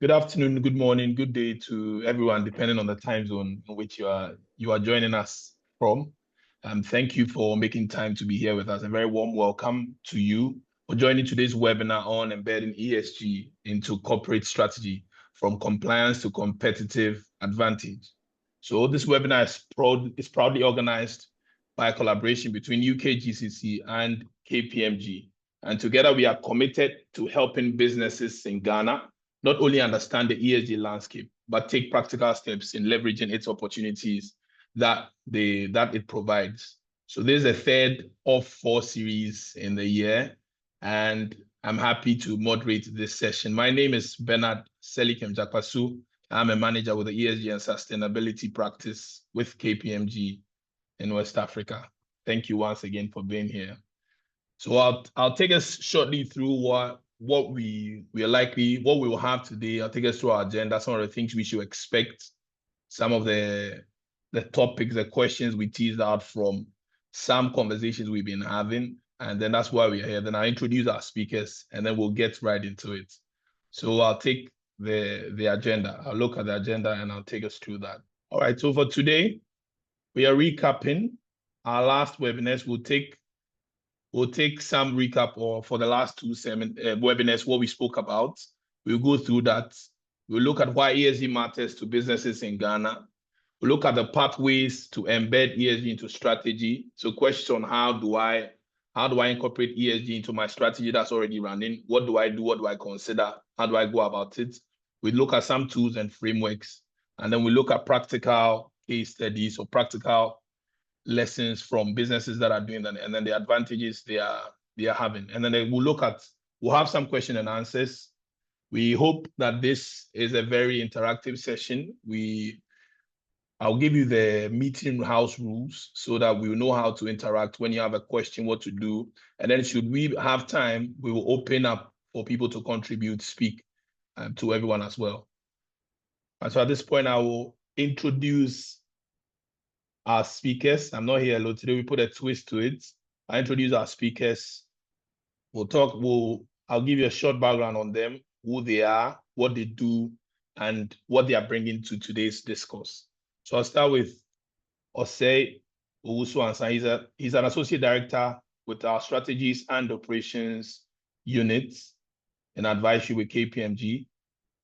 Good afternoon, good morning, good day to everyone, depending on the time zone in which you are joining us from. Thank you for making time to be here with us. A very warm welcome to you for joining today's webinar on embedding ESG into corporate strategy from compliance to competitive advantage. So this webinar is proudly organized by a collaboration between UK GCC and KPMG. And together we are committed to helping businesses in Ghana not only understand the ESG landscape, but take practical steps in leveraging its opportunities that it provides. So this is the third of 4 series in the year, and I'm happy to moderate this session. My name is Bernard Selikem Jakpasu. I'm a manager with the ESG and sustainability practice with KPMG in West Africa. Thank you once again for being here. So I'll take us shortly through what we will have today. I'll take us through our agenda, some of the things we should expect, some of the topics, the questions we teased out from some conversations we've been having, and then that's why we're here. Then I'll introduce our speakers, and then we'll get right into it. So I'll take the agenda. I'll look at the agenda, and I'll take us through that. All right, so for today, we are recapping our last webinars. We'll take some recap for the last two webinars, what we spoke about. We'll go through that. We'll look at why ESG matters to businesses in Ghana. We'll look at the pathways to embed ESG into strategy. So questions on how do I incorporate ESG into my strategy that's already running? What do I do? What do I consider? How do I go about it? We look at some tools and frameworks, and then we look at practical case studies or practical lessons from businesses that are doing that, and then the advantages they are having. And then we'll have some question and answers. We hope that this is a very interactive session. I'll give you the meeting house rules so that we will know how to interact when you have a question, what to do. And then should we have time, we will open up for people to contribute, speak to everyone as well. And so at this point, I will introduce our speakers. I'm not here alone today. We put a twist to it. I introduce our speakers. I'll give you a short background on them, who they are, what they do, and what they are bringing to today's discourse. So I'll start with Osei Owusu-Ansah. He's an associate director with our strategies and operations units in advisory with KPMG.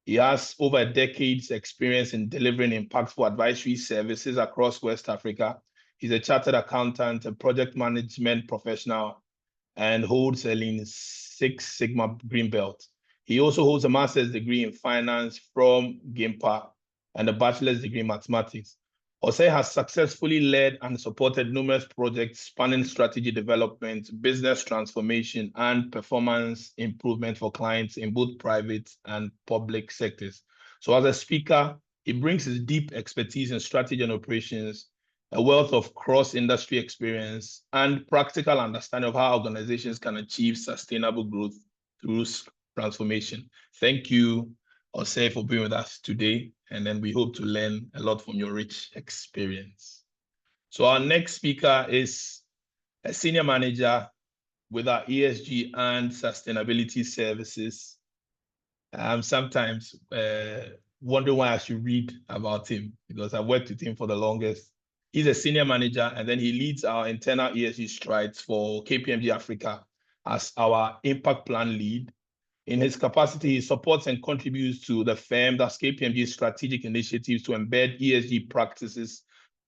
He has over a decade's experience in delivering impactful advisory services across West Africa. He's a chartered accountant, a project management professional, and holds a Lean Six Sigma Green Belt. He also holds a master's degree in finance from GIMPA and a bachelor's degree in mathematics. Osei has successfully led and supported numerous projects spanning strategy development, business transformation, and performance improvement for clients in both private and public sectors. So as a speaker, he brings his deep expertise in strategy and operations, a wealth of cross-industry experience, and practical understanding of how organizations can achieve sustainable growth through transformation. Thank you, Osei, for being with us today. And then we hope to learn a lot from your rich experience. So our next speaker is a senior manager with our ESG and sustainability services. I'm sometimes wondering why I should read about him, because I've worked with him for the longest. He's a senior manager, and then he leads our internal ESG strides for KPMG Africa as our impact plan lead. In his capacity, he supports and contributes to the firm, that's KPMG's strategic initiatives to embed ESG practices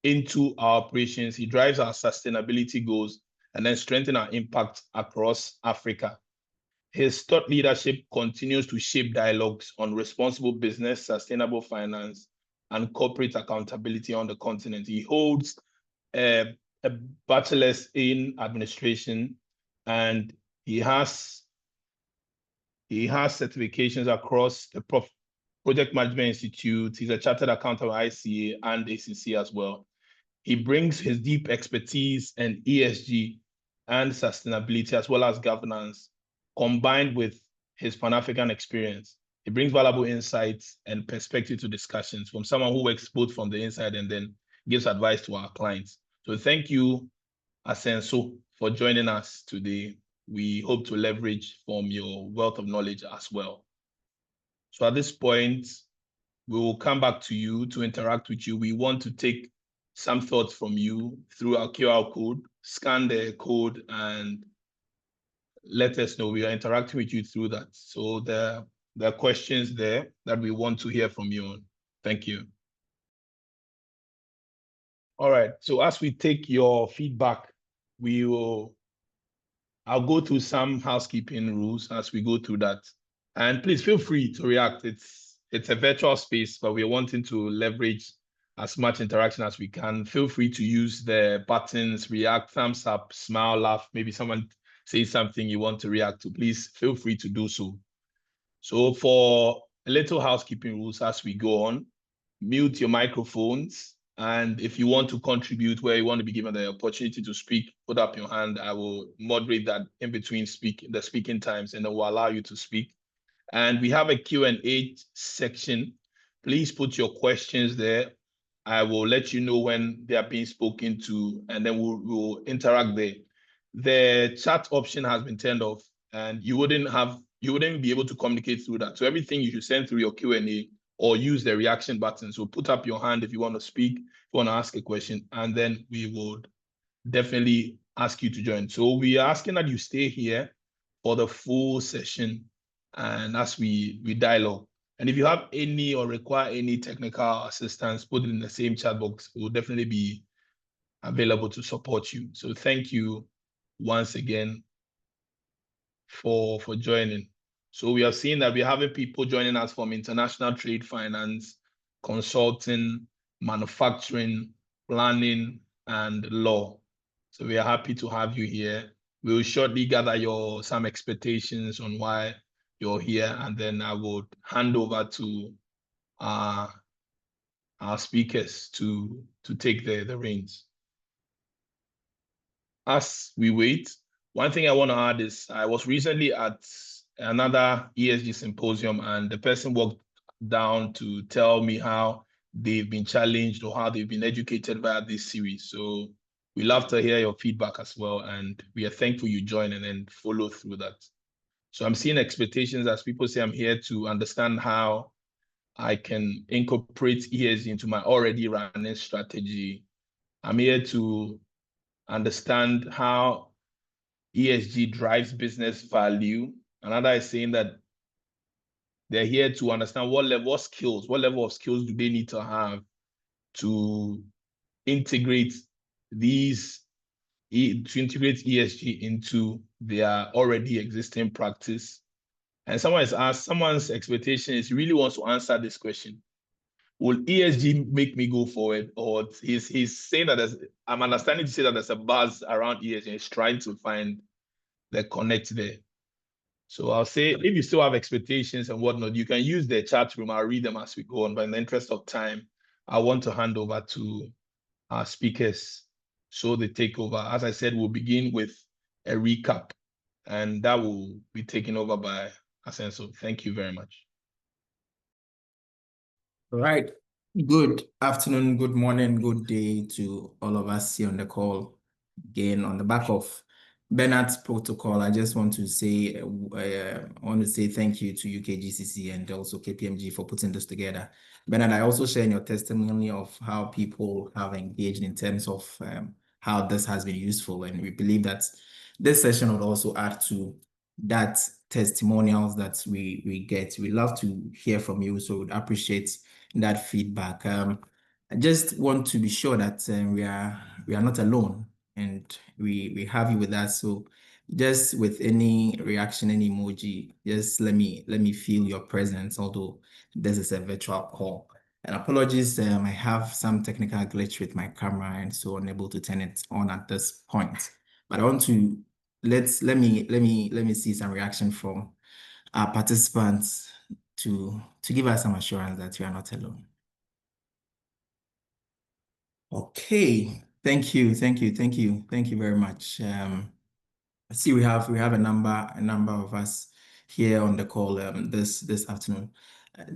into our operations. He drives our sustainability goals and then strengthen our impact across Africa. His thought leadership continues to shape dialogues on responsible business, sustainable finance, and corporate accountability on the continent. He holds a bachelor's in administration, and he has certifications across the Project Management Institute. He's a chartered accountant at ICA and ACC as well. He brings his deep expertise in ESG and sustainability, as well as governance, combined with his Pan-African experience. He brings valuable insights and perspective to discussions from someone who works both from the inside and then gives advice to our clients. So thank you, Asenso, for joining us today. We hope to leverage from your wealth of knowledge as well. So at this point, we will come back to you to interact with you. We want to take some thoughts from you through our QR code, scan the code, and let us know. We are interacting with you through that. So there are questions there that we want to hear from you on. Thank you. All right. So as we take your feedback, I'll go through some housekeeping rules as we go through that. And please feel free to react. It's a virtual space, but we're wanting to leverage as much interaction as we can. Feel free to use the buttons, react, thumbs up, smile, laugh. Maybe someone says something you want to react to. Please feel free to do so. So for a little housekeeping rules as we go on, mute your microphones. And if you want to contribute where you want to be given the opportunity to speak, put up your hand. I will moderate that in between the speaking times, and then we'll allow you to speak. And we have a Q&A section. Please put your questions there. I will let you know when they are being spoken to, and then we'll interact there. The chat option has been turned off, and you wouldn't be able to communicate through that. So everything you should send through your Q&A or use the reaction button. So put up your hand if you want to speak, if you want to ask a question, and then we would definitely ask you to join. So we are asking that you stay here for the full session and as we dialogue. And if you have any or require any technical assistance, put it in the same chat box. We'll definitely be available to support you. So thank you once again for joining. So we are seeing that we're having people joining us from international trade finance, consulting, manufacturing, planning, and law. So we are happy to have you here. We will shortly gather some expectations on why you're here, and then I would hand over to our speakers to take the reins. As we wait, one thing I want to add is I was recently at another ESG symposium, and the person walked down to tell me how they've been challenged or how they've been educated via this series. So we love to hear your feedback as well, and we are thankful you join and follow through that. So I'm seeing expectations as people say I'm here to understand how I can incorporate ESG into my already running strategy. I'm here to understand how ESG drives business value. Another is saying that they're here to understand what level of skills do they need to have to integrate ESG into their already existing practice. And someone's expectation is he really wants to answer this question. Will ESG make me go forward? Or he's saying that I'm understanding to say that there's a buzz around ESG and he's trying to find the connect there. So I'll say if you still have expectations and whatnot, you can use the chat room. I'll read them as we go on. But in the interest of time, I want to hand over to our speakers so they take over. As I said, we'll begin with a recap, and that will be taken over by Asenso. Thank you very much. All right. Good afternoon, good morning, good day to all of us here on the call. Again, on the back of Bernard's protocol, I just want to say thank you to UKGCC and also KPMG for putting this together. Bernard, I also share in your testimony of how people have engaged in terms of how this has been useful, and we believe that this session would also add to that testimonials that we get. We love to hear from you, so we'd appreciate that feedback. I just want to be sure that we are not alone, and we have you with us. So just with any reaction, any emoji, just let me feel your presence, although this is a virtual call. And apologies, I have some technical glitch with my camera and so unable to turn it on at this point. But I want to let me see some reaction from our participants to give us some assurance that we are not alone. Okay, thank you very much. I see we have a number of us here on the call this afternoon.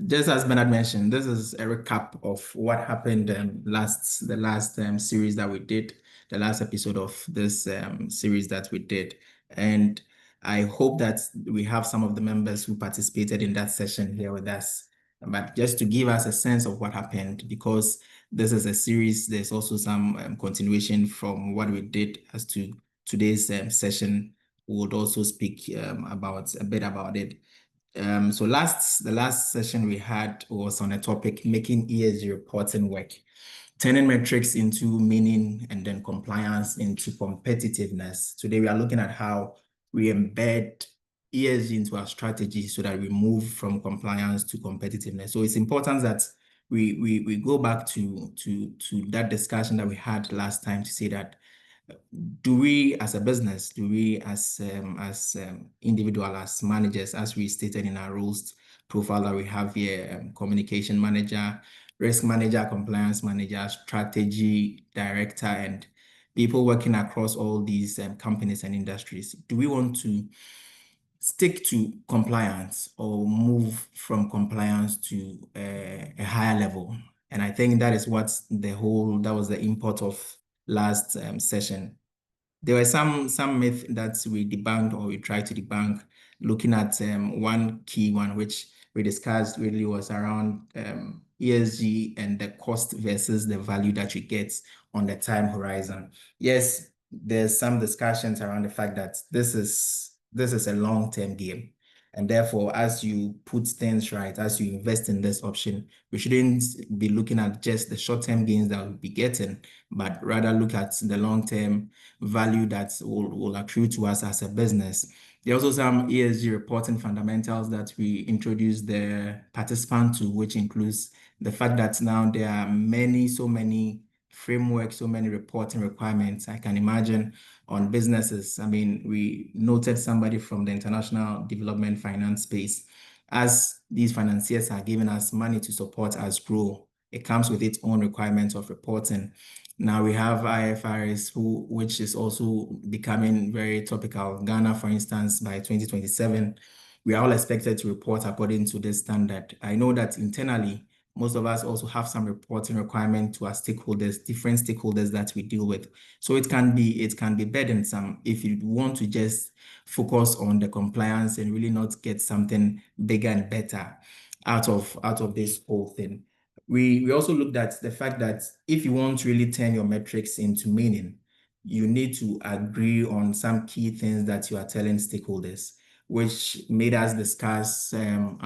Just as Bernard mentioned, this is a recap of what happened the last series that we did, the last episode of this series that we did. And I hope that we have some of the members who participated in that session here with us. But just to give us a sense of what happened, because this is a series, there's also some continuation from what we did as to today's session. We would also speak about a bit about it. So the last session we had was on a topic, making ESG reporting work, turning metrics into meaning and then compliance into competitiveness. Today we are looking at how we embed ESG into our strategy so that we move from compliance to competitiveness. So it's important that we go back to that discussion that we had last time to say that do we as a business, do we as individual, as managers, as we stated in our roles profile that we have here, communication manager, risk manager, compliance manager, strategy director, and people working across all these companies and industries, do we want to stick to compliance or move from compliance to a higher level? And I think that is what that was the import of last session. There were some myth that we debunked or we tried to debunk, looking at one key one, which we discussed really was around ESG and the cost versus the value that you get on the time horizon. Yes, there's some discussions around the fact that this is a long-term game. And therefore, as you put things right, as you invest in this option, we shouldn't be looking at just the short-term gains that we'll be getting, but rather look at the long-term value that will accrue to us as a business. There are also some ESG reporting fundamentals that we introduced the participant to, which includes the fact that now there are so many frameworks, so many reporting requirements. I can imagine on businesses. I mean, we noted somebody from the international development finance space. As these financiers are giving us money to support us grow, it comes with its own requirements of reporting. Now we have IFRS, which is also becoming very topical. Ghana, for instance, by 2027, we are all expected to report according to this standard. I know that internally, most of us also have some reporting requirement to our stakeholders, different stakeholders that we deal with. So it can be burdensome if you want to just focus on the compliance and really not get something bigger and better out of this whole thing. We also looked at the fact that if you want to really turn your metrics into meaning, you need to agree on some key things that you are telling stakeholders, which made us discuss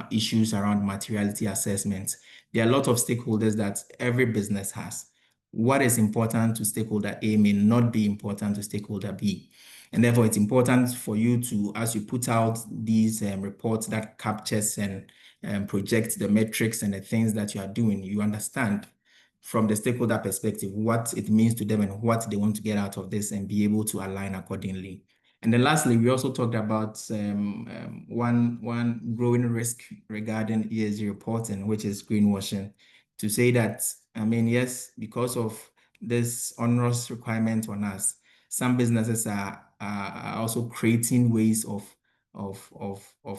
issues around materiality assessment. There are a lot of stakeholders that every business has. What is important to stakeholder A may not be important to stakeholder B. And therefore, it's important for you to, as you put out these reports that captures and project the metrics and the things that you are doing, you understand from the stakeholder perspective what it means to them and what they want to get out of this and be able to align accordingly. And then lastly, we also talked about one growing risk regarding ESG reporting, which is greenwashing. To say that, I mean, yes, because of this onerous requirement on us, some businesses are also creating ways of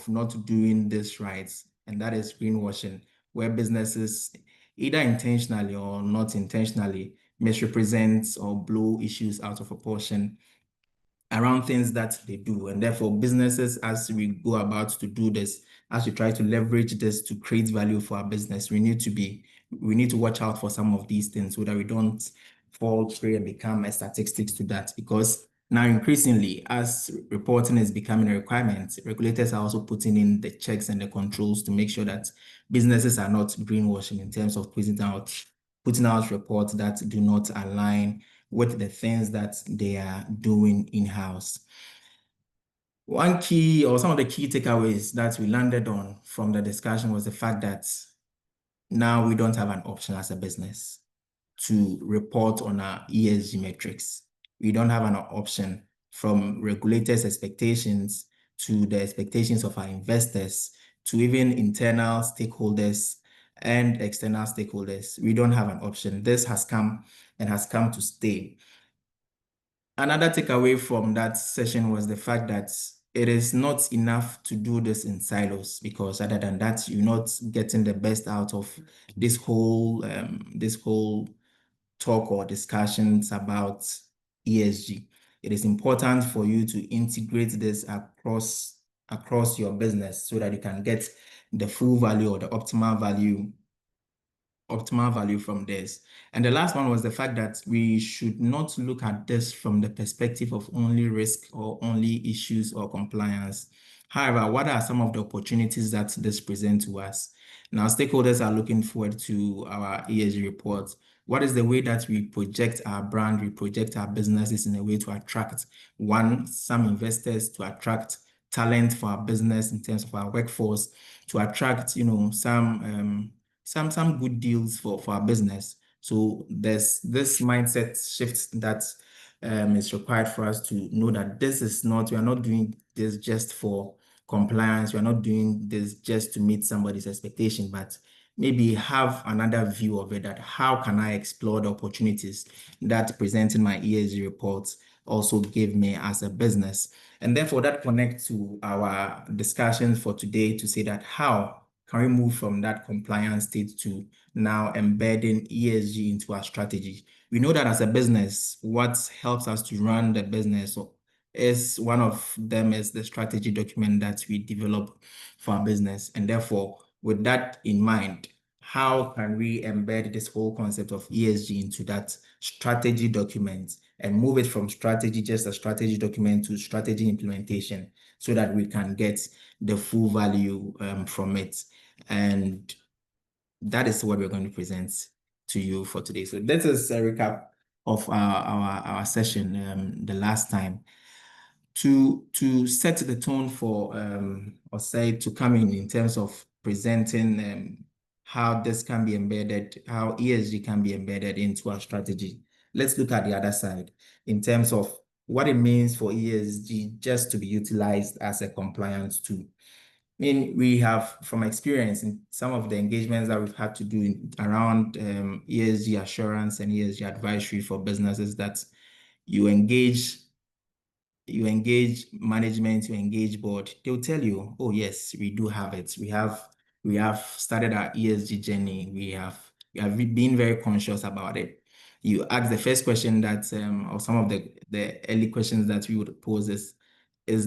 not doing this right, and that is greenwashing, where businesses either intentionally or not intentionally misrepresent or blow issues out of proportion around things that they do. And therefore, businesses, as we go about to do this, as we try to leverage this to create value for our business, we need to watch out for some of these things so that we don't fall prey and become a statistics to that. Because now increasingly, as reporting is becoming a requirement, regulators are also putting in the checks and the controls to make sure that businesses are not greenwashing in terms of putting out reports that do not align with the things that they are doing in-house. One key or some of the key takeaways that we landed on from the discussion was the fact that now we don't have an option as a business to report on our ESG metrics. We don't have an option from regulators' expectations to the expectations of our investors to even internal stakeholders and external stakeholders. We don't have an option. This has come to stay. Another takeaway from that session was the fact that it is not enough to do this in silos, because other than that, you're not getting the best out of this whole talk or discussions about ESG. it is important for you to integrate this across your business so that you can get the full value or the optimal value from this. And the last one was the fact that we should not look at this from the perspective of only risk or only issues or compliance. However, what are some of the opportunities that this presents to us? Now, stakeholders are looking forward to our ESG reports. What is the way that we project our brand, we project our businesses in a way to attract some investors, to attract talent for our business in terms of our workforce, to attract, some good deals for our business. So there's this mindset shift that is required for us to know that we are not doing this just for compliance. We are not doing this just to meet somebody's expectation, but maybe have another view of it, that how can I explore the opportunities that presenting my ESG reports also give me as a business. And therefore that connects to our discussions for today to say that how can we move from that compliance state to now embedding ESG into our strategy? We know that as a business, what helps us to run the business is one of them is the strategy document that we develop for our business. And therefore, with that in mind, how can we embed this whole concept of ESG into that strategy document and move it from strategy, just a strategy document, to strategy implementation so that we can get the full value from it? And that is what we're going to present to you for today. So this is a recap of our session the last time. To set the tone for or say to come in terms of presenting how this can be embedded, how ESG can be embedded into our strategy. Let's look at the other side in terms of what it means for ESG just to be utilized as a compliance tool. I mean, we have from experience in some of the engagements that we've had to do around ESG assurance and ESG advisory for businesses, that you engage management, you engage board, they'll tell you, oh yes, we do have it. We have started our ESG journey. We have been very conscious about it. You ask the first question that, or some of the early questions that we would pose is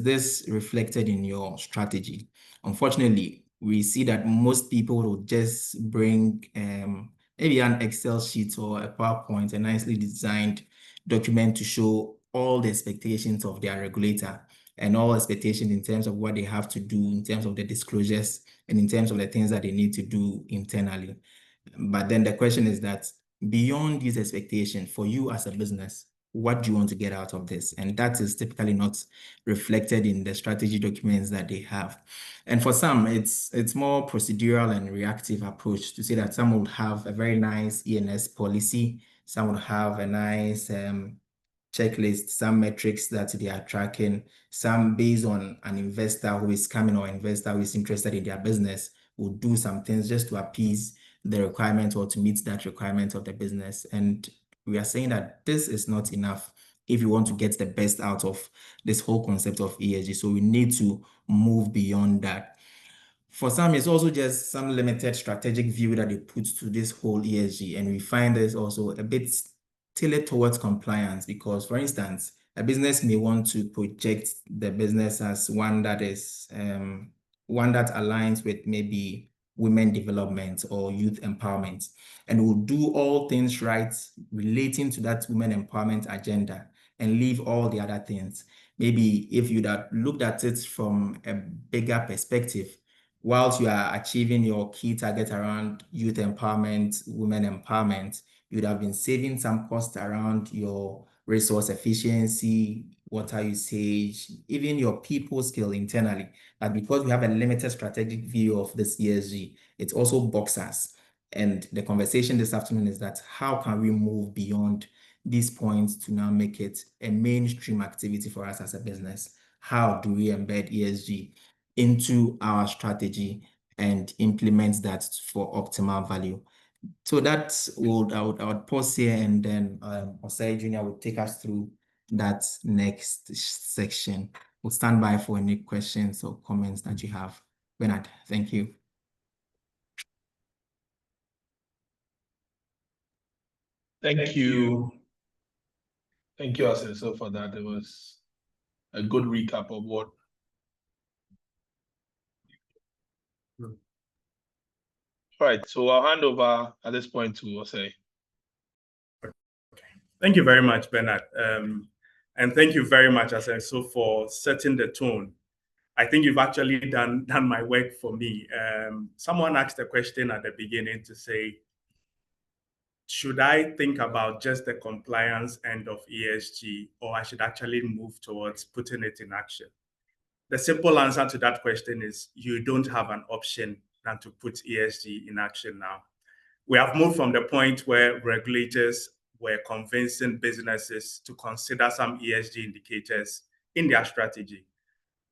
this reflected in your strategy? Unfortunately, we see that most people will just bring maybe an Excel sheet or a PowerPoint, a nicely designed document to show all the expectations of their regulator and all expectations in terms of what they have to do, in terms of the disclosures, and in terms of the things that they need to do internally. But then the question is that beyond these expectations, for you as a business, what do you want to get out of this? And that is typically not reflected in the strategy documents that they have. And for some, it's more procedural and reactive approach to say that some would have a very nice E&S policy, some would have a nice checklist, some metrics that they are tracking, some based on an investor who is coming or investor who is interested in their business will do some things just to appease the requirement or to meet that requirement of the business. And we are saying that this is not enough if you want to get the best out of this whole concept of ESG. So we need to move beyond that. For some, it's also just some limited strategic view that they put to this whole ESG. And we find there's also a bit tailored towards compliance because, for instance, a business may want to project the business as one that is one that aligns with maybe women development or youth empowerment, and will do all things right relating to that women empowerment agenda and leave all the other things. Maybe if you'd have looked at it from a bigger perspective, whilst you are achieving your key target around youth empowerment, women empowerment, you'd have been saving some cost around your resource efficiency, water usage, even your people skill internally. But because we have a limited strategic view of this ESG, it also boxes us. And the conversation this afternoon is that how can we move beyond these points to now make it a mainstream activity for us as a business? How do we embed ESG into our strategy and implement that for optimal value? So I would pause here, and then Osai Jr. will take us through that next section. We'll stand by for any questions or comments that you have. Bernard, thank you. Thank you. Thank you, Asenso, for that. It was a good recap of what. All right, so I'll hand over at this point to Osei. Thank you very much, Bernard. And thank you very much, Asenso, for setting the tone. I think you've actually done my work for me. Someone asked a question at the beginning to say, should I think about just the compliance end of ESG, or I should actually move towards putting it in action? The simple answer to that question is you don't have an option than to put ESG in action now. We have moved from the point where regulators were convincing businesses to consider some ESG indicators in their strategy.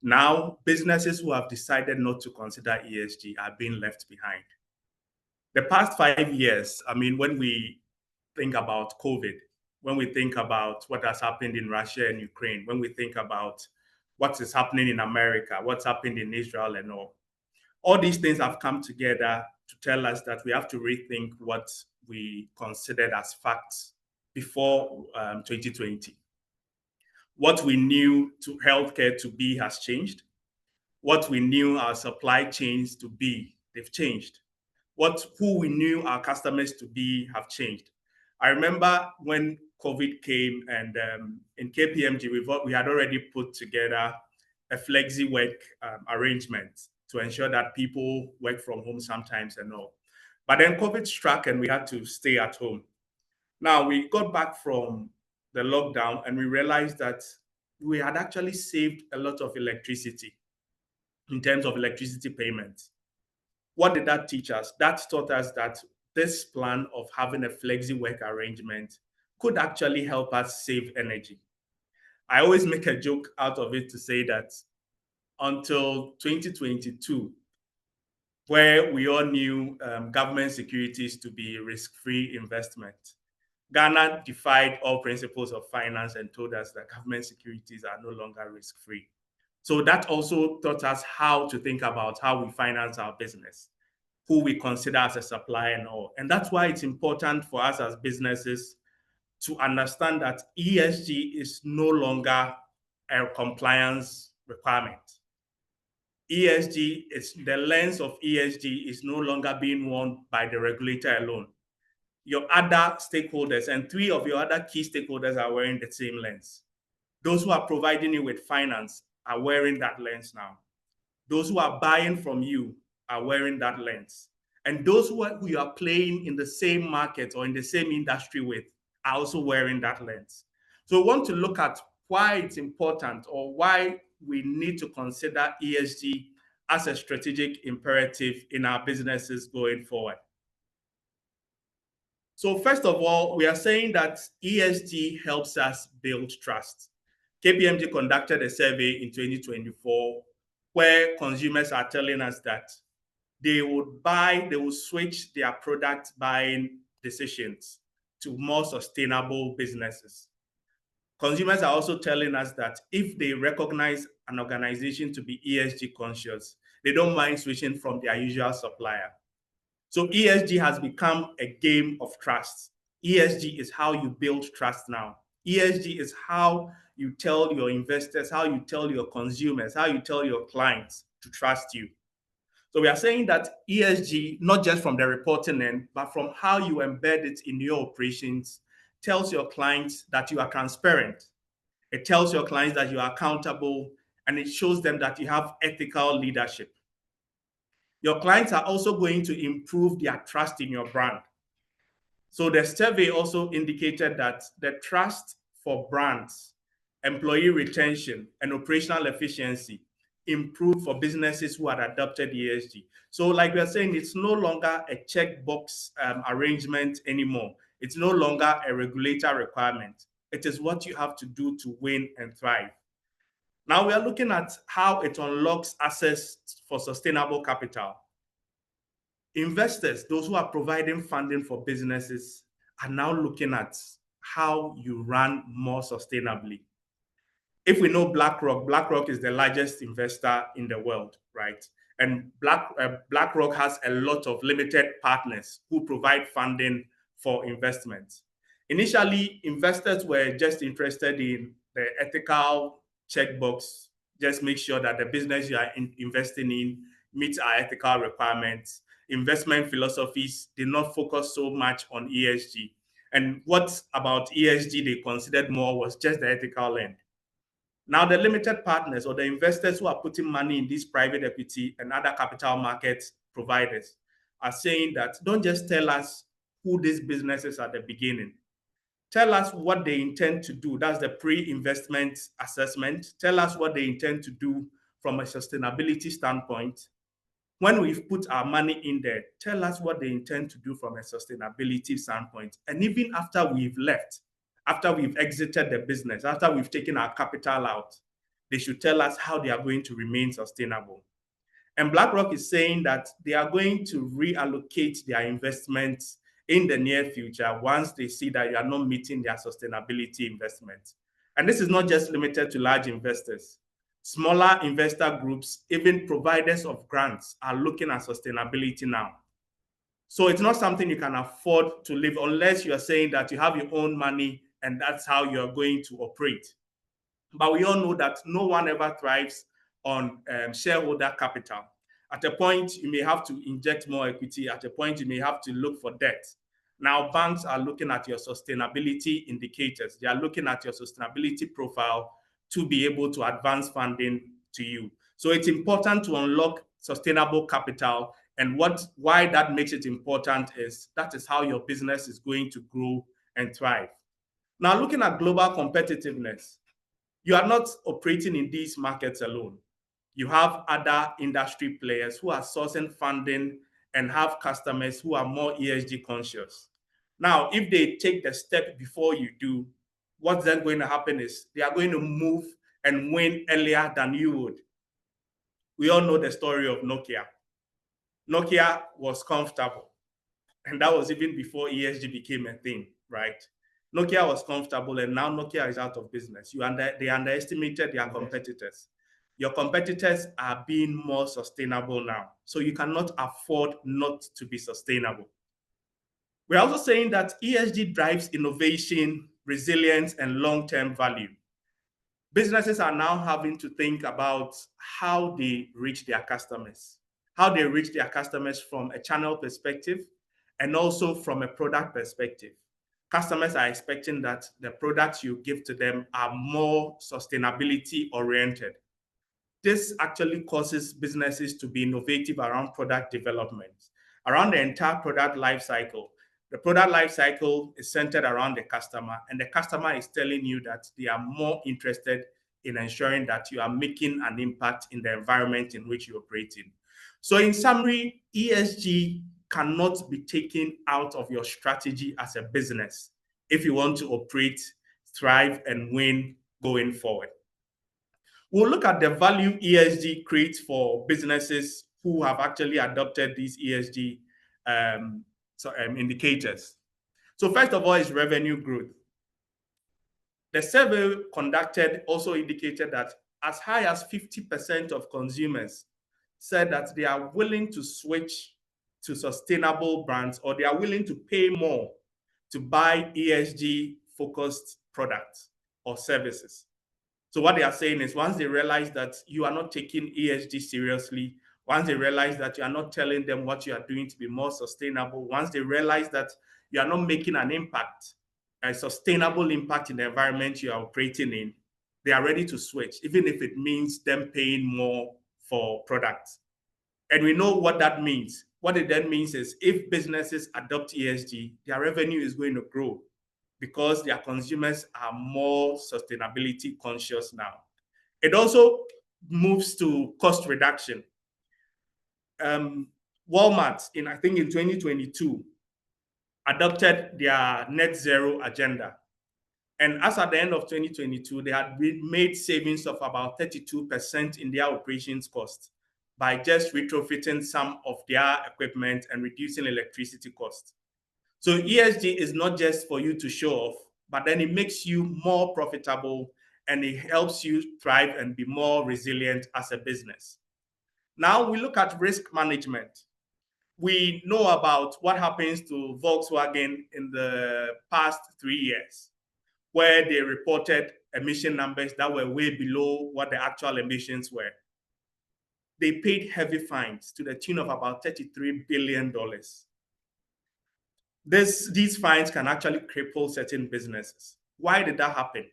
Now, businesses who have decided not to consider ESG are being left behind. The past 5 years, I mean, when we think about COVID, when we think about what has happened in Russia and Ukraine, when we think about what is happening in America, what's happened in Israel and all these things have come together to tell us that we have to rethink what we considered as facts before 2020. What we knew to healthcare to be has changed. What we knew our supply chains to be, they've changed. Who we knew our customers to be have changed. I remember when COVID came and in KPMG, we had already put together a flexi work arrangement to ensure that people work from home sometimes and all. But then COVID struck and we had to stay at home. Now we got back from the lockdown and we realized that we had actually saved a lot of electricity in terms of electricity payments. What did that teach us? That taught us that this plan of having a flexi work arrangement could actually help us save energy. I always make a joke out of it to say that until 2022, where we all knew government securities to be risk-free investment, Ghana defied all principles of finance and told us that government securities are no longer risk-free. So that also taught us how to think about how we finance our business, who we consider as a supplier and all. And that's why it's important for us as businesses to understand that ESG is no longer a compliance requirement. ESG is the lens of ESG is no longer being worn by the regulator alone. Your other stakeholders and 3 of your other key stakeholders are wearing the same lens. Those who are providing you with finance are wearing that lens now. Those who are buying from you are wearing that lens. And those who you are playing in the same market or in the same industry with are also wearing that lens. So we want to look at why it's important or why we need to consider ESG as a strategic imperative in our businesses going forward. So first of all, we are saying that ESG helps us build trust. KPMG conducted a survey in 2024 where consumers are telling us that they will switch their product buying decisions to more sustainable businesses. Consumers are also telling us that if they recognize an organization to be ESG conscious, they don't mind switching from their usual supplier. So ESG has become a game of trust. ESG is how you build trust now. ESG is how you tell your investors, how you tell your consumers, how you tell your clients to trust you. So we are saying that ESG, not just from the reporting end, but from how you embed it in your operations, tells your clients that you are transparent. It tells your clients that you are accountable, and it shows them that you have ethical leadership. Your clients are also going to improve their trust in your brand. So the survey also indicated that the trust for brands, employee retention, and operational efficiency improved for businesses who had adopted ESG. So like we are saying, it's no longer a checkbox arrangement anymore. It's no longer a regulator requirement. It is what you have to do to win and thrive. Now we are looking at how it unlocks access for sustainable capital. Investors, those who are providing funding for businesses, are now looking at how you run more sustainably. If we know BlackRock is the largest investor in the world, right? And BlackRock has a lot of limited partners who provide funding for investments. Initially, investors were just interested in the ethical checkbox, just make sure that the business you are investing in meets our ethical requirements. Investment philosophies did not focus so much on ESG. And what about ESG they considered more was just the ethical end. Now, the limited partners or the investors who are putting money in these private equity and other capital market providers are saying that don't just tell us who these businesses at the beginning. Tell us what they intend to do. That's the pre-investment assessment. Tell us what they intend to do from a sustainability standpoint. When we've put our money in there, tell us what they intend to do from a sustainability standpoint. And even after we've left, after we've exited the business, after we've taken our capital out, they should tell us how they are going to remain sustainable. And BlackRock is saying that they are going to reallocate their investments in the near future once they see that you are not meeting their sustainability investments. And this is not just limited to large investors. Smaller investor groups, even providers of grants, are looking at sustainability now. So it's not something you can afford to live unless you are saying that you have your own money and that's how you're going to operate. But we all know that no one ever thrives on shareholder capital. At a point, you may have to inject more equity. At a point, you may have to look for debt. Now, banks are looking at your sustainability indicators. They are looking at your sustainability profile to be able to advance funding to you. So it's important to unlock sustainable capital. And why that makes it important is that is how your business is going to grow and thrive. Now, looking at global competitiveness, you are not operating in these markets alone. You have other industry players who are sourcing funding and have customers who are more ESG conscious. Now, if they take the step before you do, what's then going to happen is they are going to move and win earlier than you would. We all know the story of Nokia. Nokia was comfortable, and that was even before ESG became a thing, right? Nokia was comfortable, and now Nokia is out of business. They underestimated their competitors. Your competitors are being more sustainable now, so you cannot afford not to be sustainable. We're also saying that ESG drives innovation, resilience, and long-term value. Businesses are now having to think about how they reach their customers, from a channel perspective and also from a product perspective. Customers are expecting that the products you give to them are more sustainability oriented. This actually causes businesses to be innovative around product development, around the entire product life cycle. The product life cycle is centered around the customer, and the customer is telling you that they are more interested in ensuring that you are making an impact in the environment in which you operate in. So in summary, ESG cannot be taken out of your strategy as a business if you want to operate, thrive, and win going forward. We'll look at the value ESG creates for businesses who have actually adopted these ESG indicators. So first of all is revenue growth. The survey conducted also indicated that as high as 50% of consumers said that they are willing to switch to sustainable brands, or they are willing to pay more to buy ESG-focused products or services. So what they are saying is once they realize that you are not taking ESG seriously, once they realize that you are not telling them what you are doing to be more sustainable, once they realize that you are not making an impact, a sustainable impact in the environment you are operating in, they are ready to switch, even if it means them paying more for products. And we know what that means. What it then means is if businesses adopt ESG, their revenue is going to grow because their consumers are more sustainability conscious now. It also moves to cost reduction. Walmart, I think in 2022, adopted their net zero agenda. And as at the end of 2022, they had made savings of about 32% in their operations cost by just retrofitting some of their equipment and reducing electricity costs. So ESG is not just for you to show off, but then it makes you more profitable and it helps you thrive and be more resilient as a business. Now we look at risk management. we know about what happens to Volkswagen in the past 3 years, where they reported emission numbers that were way below what the actual emissions were. They paid heavy fines to the tune of about $33 billion. These fines can actually cripple certain businesses. Why did that happen?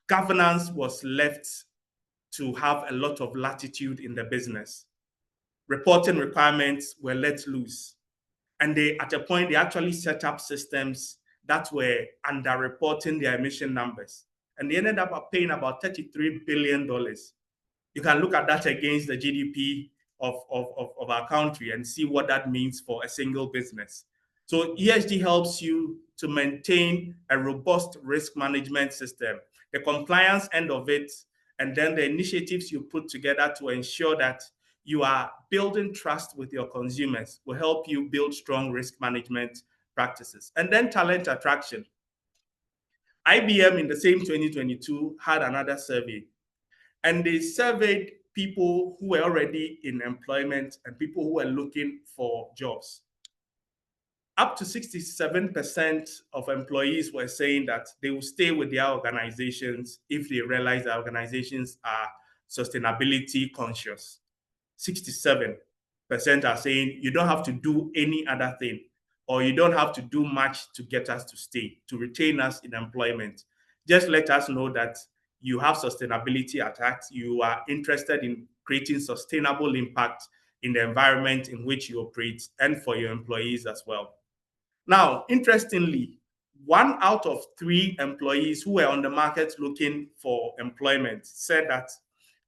Governance was left to have a lot of latitude in the business. Reporting requirements were let loose. And at a point, they actually set up systems that were underreporting their emission numbers. And they ended up paying about $33 billion. You can look at that against the GDP of our country and see what that means for a single business. So ESG helps you to maintain a robust risk management system, the compliance end of it, and then the initiatives you put together to ensure that you are building trust with your consumers will help you build strong risk management practices. And then talent attraction. IBM in the same 2022 had another survey, and they surveyed people who were already in employment and people who were looking for jobs. Up to 67% of employees were saying that they will stay with their organizations if they realize that organizations are sustainability conscious. 67% are saying you don't have to do any other thing, or you don't have to do much to get us to stay, to retain us in employment. Just let us know that you have sustainability at heart. You are interested in creating sustainable impact in the environment in which you operate and for your employees as well. Now, interestingly, 1 out of 3 employees who were on the market looking for employment said that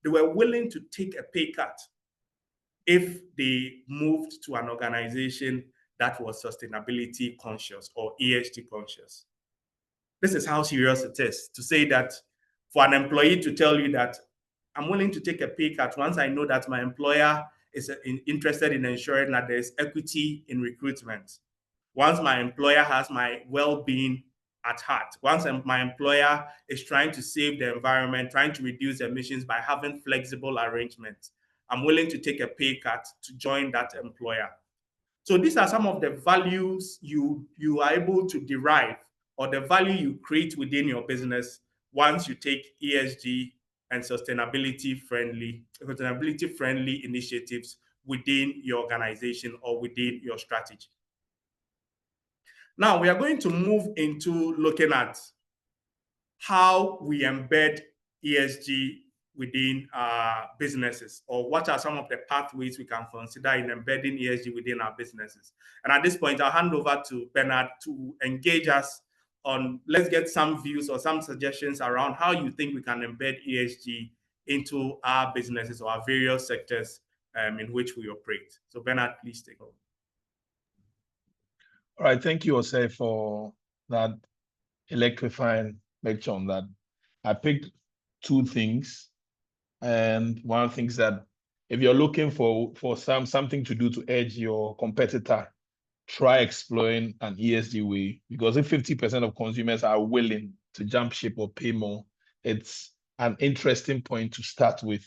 they were willing to take a pay cut if they moved to an organization that was sustainability conscious or ESG conscious. This is how serious it is to say that for an employee to tell you that I'm willing to take a pay cut once I know that my employer is interested in ensuring that there's equity in recruitment. Once my employer has my well-being at heart, once my employer is trying to save the environment, trying to reduce emissions by having flexible arrangements, I'm willing to take a pay cut to join that employer. So these are some of the values you are able to derive, or the value you create within your business once you take ESG and sustainability-friendly initiatives within your organization or within your strategy. Now, we are going to move into looking at how we embed ESG within our businesses, or what are some of the pathways we can consider in embedding ESG within our businesses. And at this point, I'll hand over to Bernard to engage us on, let's get some views or some suggestions around how you think we can embed ESG into our businesses or our various sectors in which we operate. So Bernard, please take over. All right, thank you, Jose, for that electrifying lecture on that. I picked 2 things, and one of the things that if you're looking for something to do to edge your competitor, try exploring an ESG way, because if 50% of consumers are willing to jump ship or pay more, it's an interesting point to start with.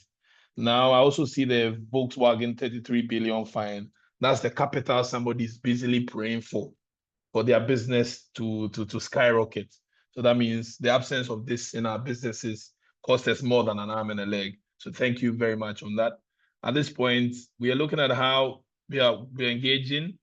Now, I also see the Volkswagen 33 billion fine. That's the capital somebody's busily praying for their business to skyrocket. So that means the absence of this in our businesses costs us more than an arm and a leg. So thank you very much on that. At this point, we are looking at how we're engaging,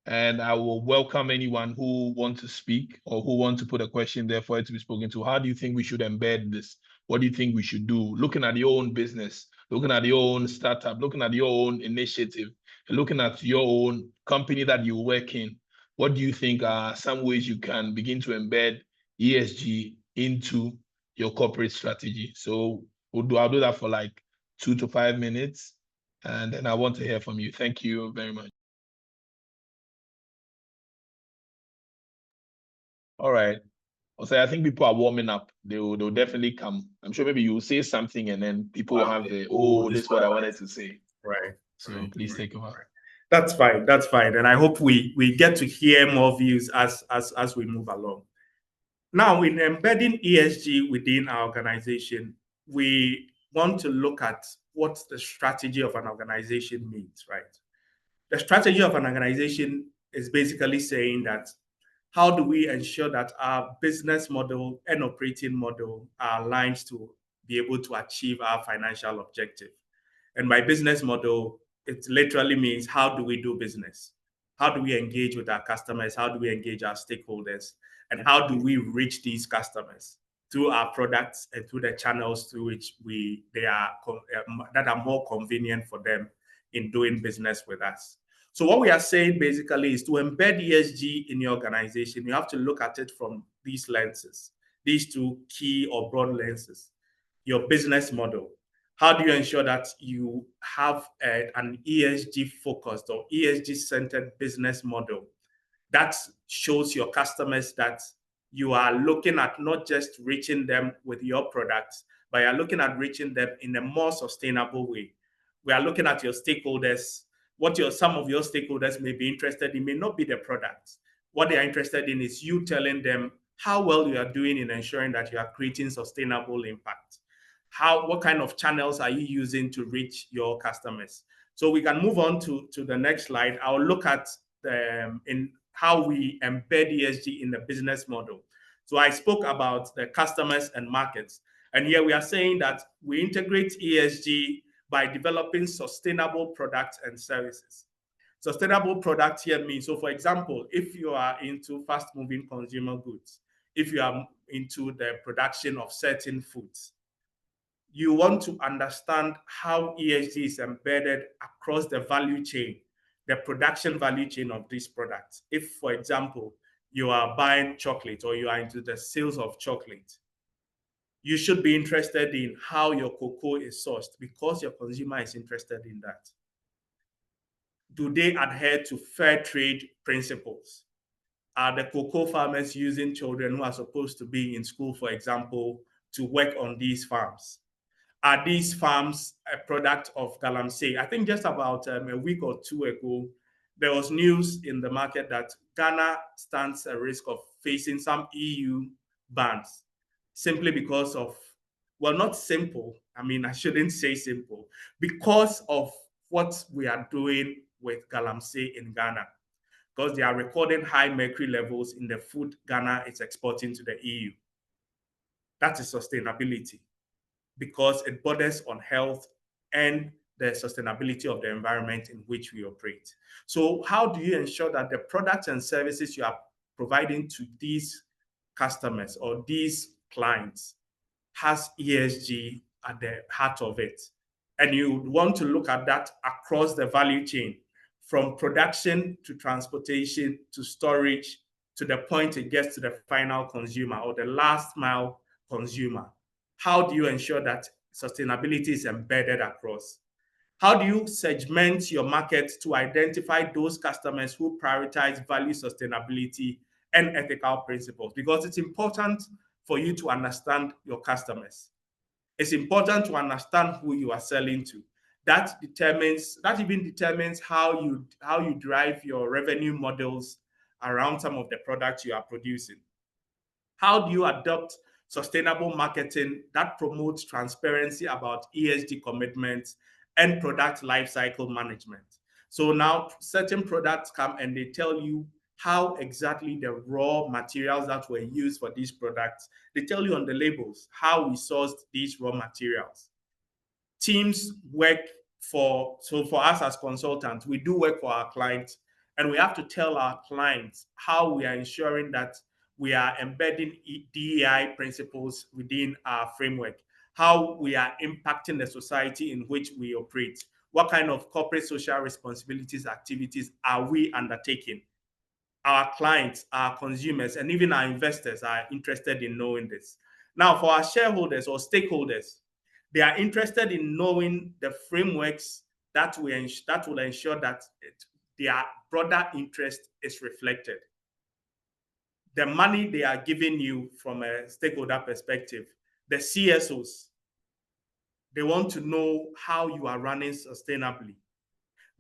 and I will welcome anyone who wants to speak or who wants to put a question there for it to be spoken to. How do you think we should embed this? What do you think we should do? Looking at your own business, looking at your own startup, looking at your own initiative, looking at your own company that you work in. What do you think are some ways you can begin to embed ESG into your corporate strategy? So I'll do that for like 2 to 5 minutes, and then I want to hear from you. Thank you very much. All right. So I think people are warming up. They'll definitely come. I'm sure maybe you'll say something and then people will have the, this is what I wanted to say. Right. So please take over. That's fine. That's fine. And I hope we get to hear more views as we move along. Now, in embedding ESG within our organization, we want to look at what the strategy of an organization means, right? The strategy of an organization is basically saying that how do we ensure that our business model and operating model are aligned to be able to achieve our financial objective? And by business model, it literally means how do we do business? How do we engage with our customers? How do we engage our stakeholders? And how do we reach these customers through our products and through the channels through which that are more convenient for them in doing business with us? So what we are saying basically is to embed ESG in your organization, you have to look at it from these lenses, these two key or broad lenses. Your business model. How do you ensure that you have an ESG focused or ESG centered business model that shows your customers that you are looking at not just reaching them with your products, but you're looking at reaching them in a more sustainable way. We are looking at your stakeholders. Some of your stakeholders may be interested in may not be the products. What they are interested in is you telling them how well you are doing in ensuring that you are creating sustainable impact. What kind of channels are you using to reach your customers? So we can move on to the next slide. I'll look at in how we embed ESG in the business model. So I spoke about the customers and markets. And here we are saying that we integrate ESG by developing sustainable products and services. Sustainable products here means, so for example, if you are into fast-moving consumer goods, if you are into the production of certain foods, you want to understand how ESG is embedded across the value chain, the production value chain of these products. If, for example, you are buying chocolate or you are into the sales of chocolate, you should be interested in how your cocoa is sourced because your consumer is interested in that. Do they adhere to fair trade principles? Are the cocoa farmers using children who are supposed to be in school, for example, to work on these farms? Are these farms a product of Galamsey? I think just about a week or two ago, there was news in the market that Ghana stands a risk of facing some EU bans simply because of, well, not simple. I mean, I shouldn't say simple, because of what we are doing with Galamsey in Ghana, because they are recording high mercury levels in the food Ghana is exporting to the EU. That is sustainability, because it borders on health and the sustainability of the environment in which we operate. So how do you ensure that the products and services you are providing to these customers or these clients has ESG at the heart of it? And you want to look at that across the value chain, from production to transportation to storage, to the point it gets to the final consumer or the last mile consumer. How do you ensure that sustainability is embedded across? How do you segment your market to identify those customers who prioritize value, sustainability, and ethical principles? Because it's important for you to understand your customers. It's important to understand who you are selling to. That even determines how you drive your revenue models around some of the products you are producing. How do you adopt sustainable marketing that promotes transparency about ESG commitments and product lifecycle management? So now certain products come and they tell you how exactly the raw materials that were used for these products, they tell you on the labels how we sourced these raw materials. Teams work for us as consultants, we do work for our clients, and we have to tell our clients how we are ensuring that we are embedding DEI principles within our framework, how we are impacting the society in which we operate, what kind of corporate social responsibilities activities are we undertaking. Our clients, our consumers, and even our investors are interested in knowing this. Now, for our shareholders or stakeholders, they are interested in knowing the frameworks that will ensure that their broader interest is reflected. The money they are giving you from a stakeholder perspective, the CSOs, they want to know how you are running sustainably.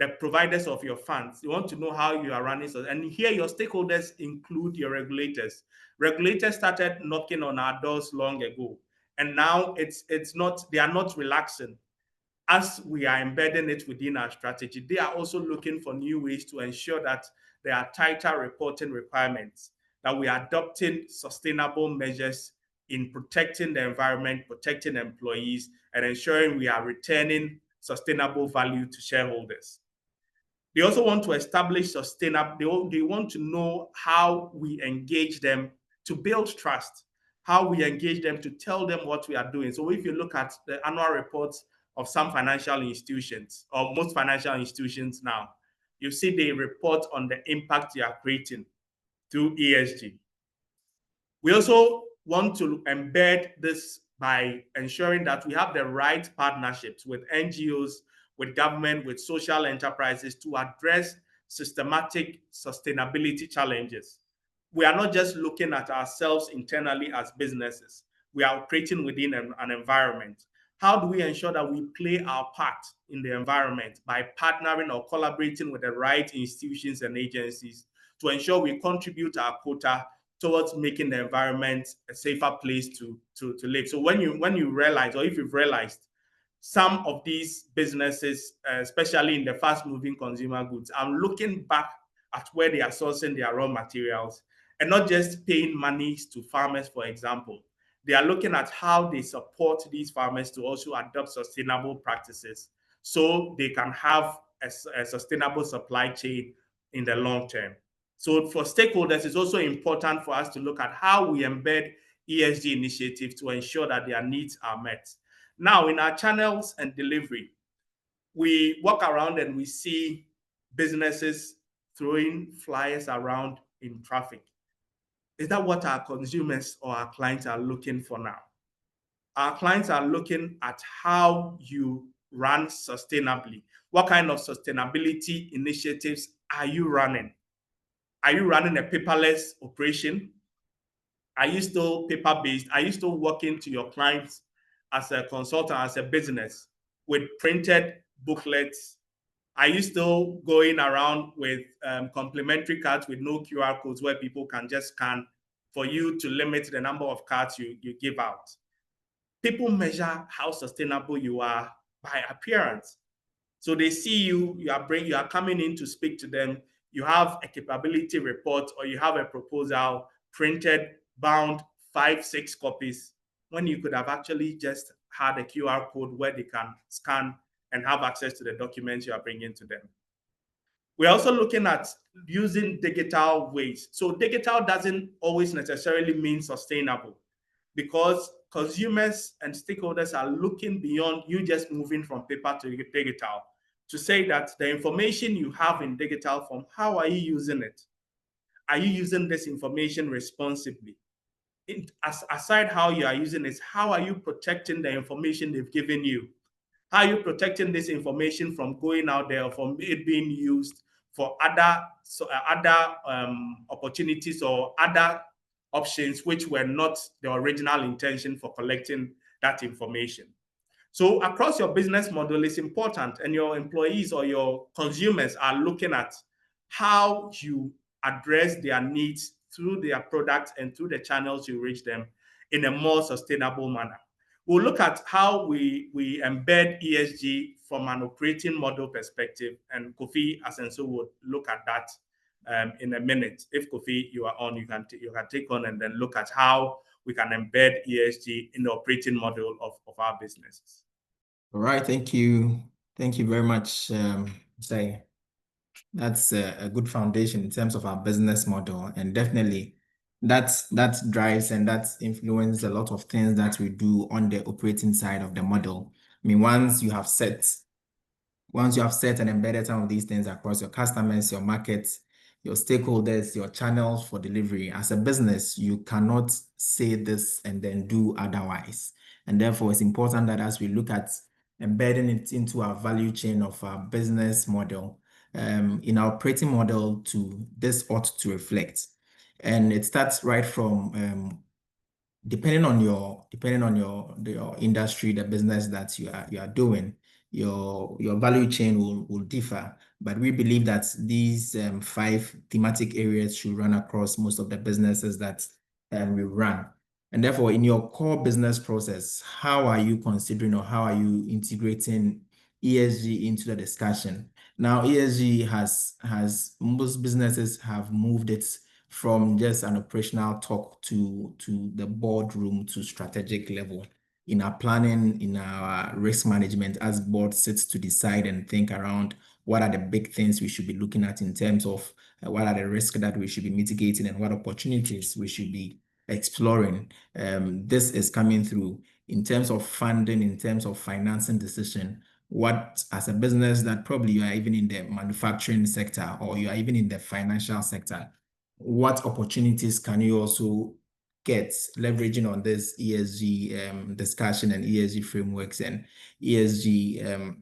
The providers of your funds, they want to know how you are running. And here your stakeholders include your regulators. Regulators started knocking on our doors long ago. And now they are not relaxing. as we are embedding it within our strategy, they are also looking for new ways to ensure that there are tighter reporting requirements, that we are adopting sustainable measures in protecting the environment, protecting employees, and ensuring we are returning sustainable value to shareholders. They also want to establish sustainable, they want to know how we engage them to build trust, how we engage them to tell them what we are doing. So if you look at the annual reports of some financial institutions, or most financial institutions now, you see they report on the impact they are creating through ESG. We also want to embed this by ensuring that we have the right partnerships with NGOs, with government, with social enterprises to address systematic sustainability challenges. We are not just looking at ourselves internally as businesses. We are operating within an environment. How do we ensure that we play our part in the environment by partnering or collaborating with the right institutions and agencies to ensure we contribute our quota towards making the environment a safer place to live? So when you realize, or if you've realized, some of these businesses, especially in the fast-moving consumer goods, are looking back at where they are sourcing their raw materials and not just paying monies to farmers, for example. They are looking at how they support these farmers to also adopt sustainable practices so they can have a sustainable supply chain in the long term. So for stakeholders, it's also important for us to look at how we embed ESG initiatives to ensure that their needs are met. Now, in our channels and delivery, we walk around and we see businesses throwing flyers around in traffic. Is that what our consumers or our clients are looking for now? Our clients are looking at how you run sustainably. What kind of sustainability initiatives are you running? Are you running a paperless operation? Are you still paper-based? Are you still working to your clients as a consultant, as a business, with printed booklets? Are you still going around with complimentary cards with no QR codes where people can just scan for you to limit the number of cards you give out? People measure how sustainable you are by appearance. So they see you are coming in to speak to them, you have a capability report or you have a proposal printed, bound, 5-6 copies, when you could have actually just had a QR code where they can scan and have access to the documents you are bringing to them. We're also looking at using digital ways. So digital doesn't always necessarily mean sustainable, because consumers and stakeholders are looking beyond you just moving from paper to digital to say that the information you have in digital form, how are you using it? Are you using this information responsibly? Aside how you are using it, how are you protecting the information they've given you? How are you protecting this information from going out there or from it being used for other opportunities or other options which were not the original intention for collecting that information? So across your business model, it's important, and your employees or your consumers are looking at how you address their needs through their products and through the channels you reach them in a more sustainable manner. We'll look at how we embed ESG from an operating model perspective, and Kofi Asenso will look at that in a minute. If Kofi, you are on, you can take on and then look at how we can embed ESG in the operating model of our businesses. All right, thank you. Thank you very much, Say. That's a good foundation in terms of our business model, and definitely that drives and that influences a lot of things that we do on the operating side of the model. I mean, once you have set and embedded some of these things across your customers, your markets, your stakeholders, your channels for delivery, as a business, you cannot say this and then do otherwise. And therefore, it's important that as we look at embedding it into our value chain of our business model, in our operating model, this ought to reflect. And it starts right from depending on your industry, the business that you are doing, your value chain will differ. But we believe that these 5 thematic areas should run across most of the businesses that we run. And therefore, in your core business process, how are you considering or how are you integrating ESG into the discussion. Now, ESG has most businesses have moved it from just an operational talk to the boardroom to strategic level. In our planning, in our risk management, as board sits to decide and think around what are the big things we should be looking at in terms of what are the risks that we should be mitigating and what opportunities we should be exploring. This is coming through in terms of funding, in terms of financing decision. What, as a business that probably you are even in the manufacturing sector or you are even in the financial sector, what opportunities can you also get leveraging on this ESG discussion and ESG frameworks and ESG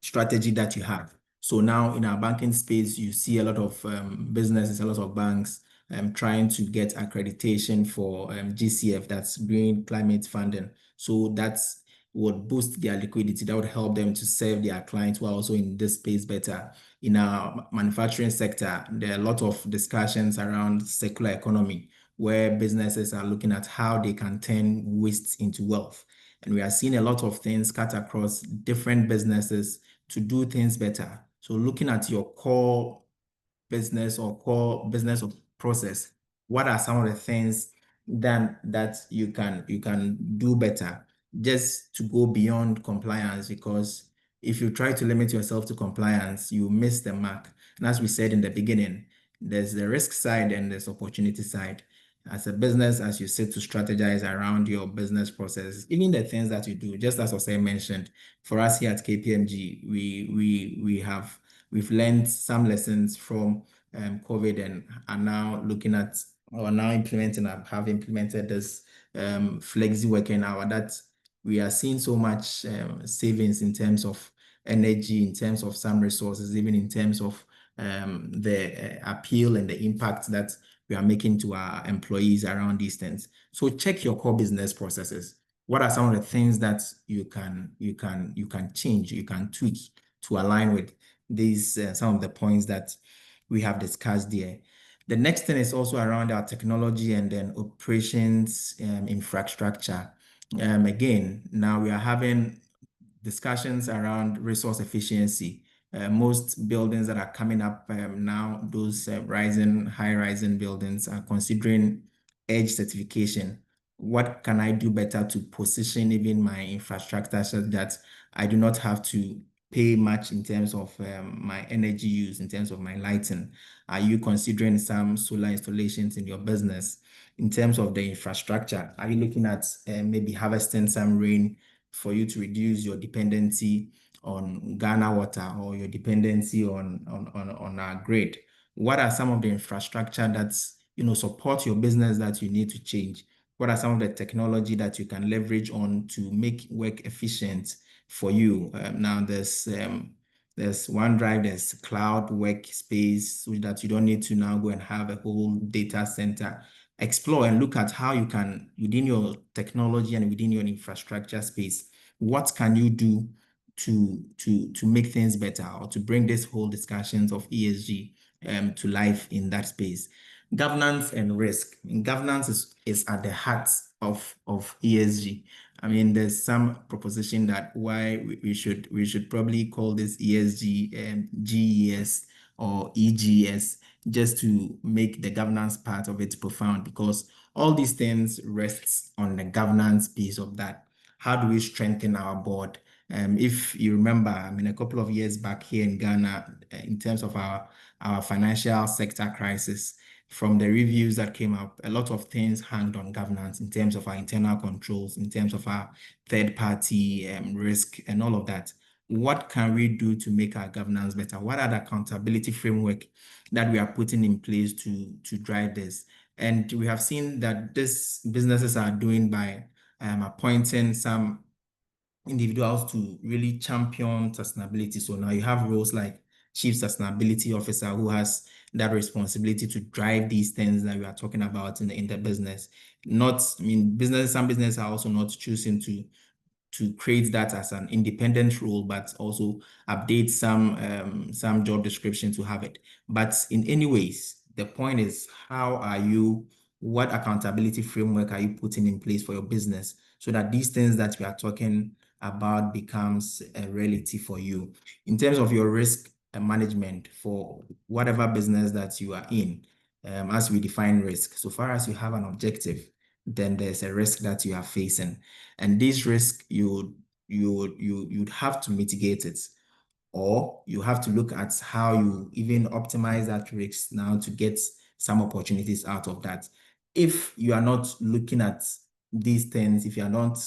strategy that you have? So now in our banking space, you see a lot of businesses, a lot of banks trying to get accreditation for GCF, that's green climate funding. So that's would boost their liquidity. That would help them to serve their clients who are also in this space better. In our manufacturing sector, there are a lot of discussions around circular economy, where businesses are looking at how they can turn waste into wealth. And we are seeing a lot of things cut across different businesses to do things better. So looking at your core business or core business of process, what are some of the things that you can do better just to go beyond compliance? Because if you try to limit yourself to compliance, you miss the mark. And as we said in the beginning, there's the risk side and there's opportunity side. As a business, as you sit to strategize around your business process, even the things that you do, just as Jose mentioned, for us here at KPMG, we've learned some lessons from COVID and are now looking at or now implementing, have implemented this flexi working hour that we are seeing so much savings in terms of energy, in terms of some resources, even in terms of the appeal and the impact that we are making to our employees around these things. So check your core business processes. What are some of the things that you can change, you can tweak to align with these some of the points that we have discussed there. The next thing is also around our technology and then operations infrastructure. Again, now we are having discussions around resource efficiency. Most buildings that are coming up now, those high-rising buildings are considering EDGE certification. What can I do better to position even my infrastructure so that I do not have to pay much in terms of my energy use, in terms of my lighting? Are you considering some solar installations in your business? In terms of the infrastructure, are you looking at maybe harvesting some rain for you to reduce your dependency on Ghana water or your dependency on our grid? What are some of the infrastructure that's support your business that you need to change? What are some of the technology that you can leverage on to make work efficient for you? Now there's OneDrive, there's cloud workspace, so that you don't need to now go and have a whole data center. Explore and look at how you can, within your technology and within your infrastructure space, what can you do to make things better or to bring this whole discussions of ESG to life in that space. Governance and risk. Governance is at the heart of ESG. I mean, there's some proposition that why we should probably call this ESG and GES or EGS, just to make the governance part of it profound, because all these things rests on the governance piece of that. How do we strengthen our board? If you remember, I mean, a couple of years back here in Ghana, in terms of our financial sector crisis, from the reviews that came up, a lot of things hanged on governance in terms of our internal controls, in terms of our third-party risk and all of that. What can we do to make our governance better? What are the accountability framework that we are putting in place to drive this? And we have seen that these businesses are doing by appointing some individuals to really champion sustainability. So now you have roles like Chief Sustainability Officer, who has that responsibility to drive these things that we are talking about in the business. Some businesses are also not choosing to create that as an independent role, but also update some job description to have it. But in any ways, the point is, what accountability framework are you putting in place for your business so that these things that we are talking about becomes a reality for you. In terms of your risk management for whatever business that you are in, as we define risk, so far as you have an objective, then there's a risk that you are facing. And this risk, you'd have to mitigate it, or you have to look at how you even optimize that risk now to get some opportunities out of that. If you are not looking at these things, if you're not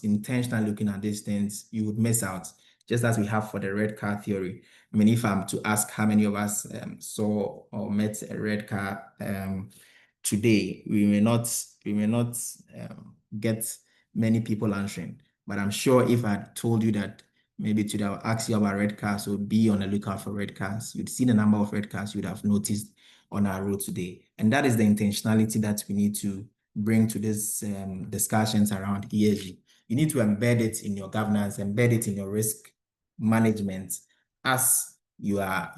intentionally looking at these things, you would miss out, just as we have for the red car theory. I mean, if I'm to ask how many of us saw or met a red car today, we may not get many people answering. But I'm sure if I told you that maybe today I'll ask you about red cars, so be on the lookout for red cars. You'd see the number of red cars you'd have noticed on our road today. And that is the intentionality that we need to bring to these discussions around ESG. You need to embed it in your governance, embed it in your risk management as you are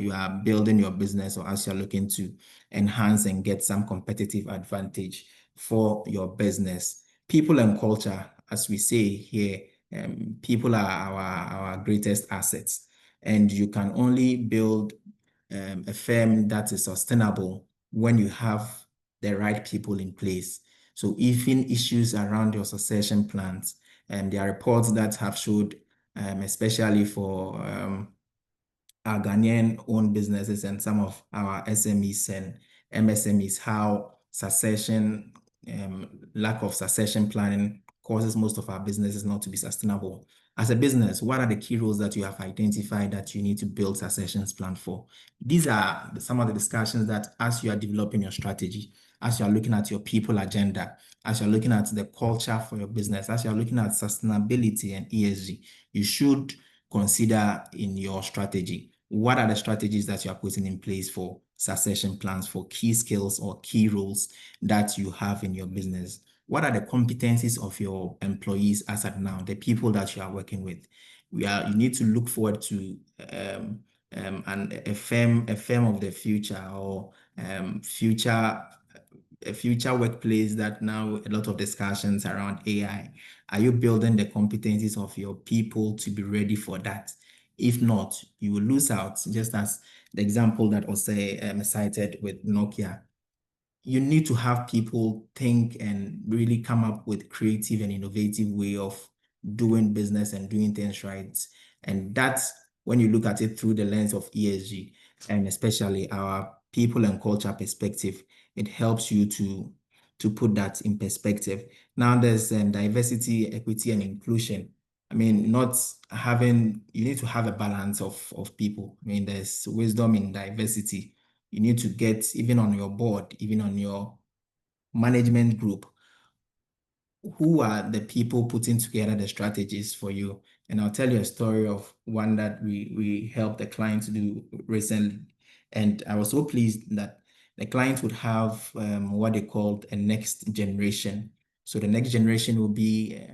building your business, or as you're looking to enhance and get some competitive advantage for your business. People and culture, as we say here, people are our greatest assets, and you can only build a firm that is sustainable when you have the right people in place. So even issues around your succession plans, and there are reports that have showed, especially for our Ghanaian-owned businesses and some of our SMEs and MSMEs, how lack of succession planning causes most of our businesses not to be sustainable. As a business, what are the key roles that you have identified that you need to build successions plan for? These are some of the discussions that, as you are developing your strategy, as you are looking at your people agenda, as you're looking at the culture for your business, as you're looking at sustainability and ESG, you should consider in your strategy. What are the strategies that you are putting in place for succession plans, for key skills or key roles that you have in your business? What are the competencies of your employees as at now, the people that you are working with? You need to look forward to a firm of the future, or a future workplace that now a lot of discussions around AI. Are you building the competencies of your people to be ready for that? If not, you will lose out, just as the example that was cited with Nokia. You need to have people think and really come up with creative and innovative way of doing business and doing things right. And that's when you look at it through the lens of ESG, and especially our people and culture perspective, it helps you to put that in perspective. Now there's diversity, equity, and inclusion. I mean, you need to have a balance of people. I mean, there's wisdom in diversity. You need to get, even on your board, even on your management group, who are the people putting together the strategies for you. And I'll tell you a story of one that we helped the client to do recently. And I was so pleased that the client would have what they called a next generation. So the next generation will be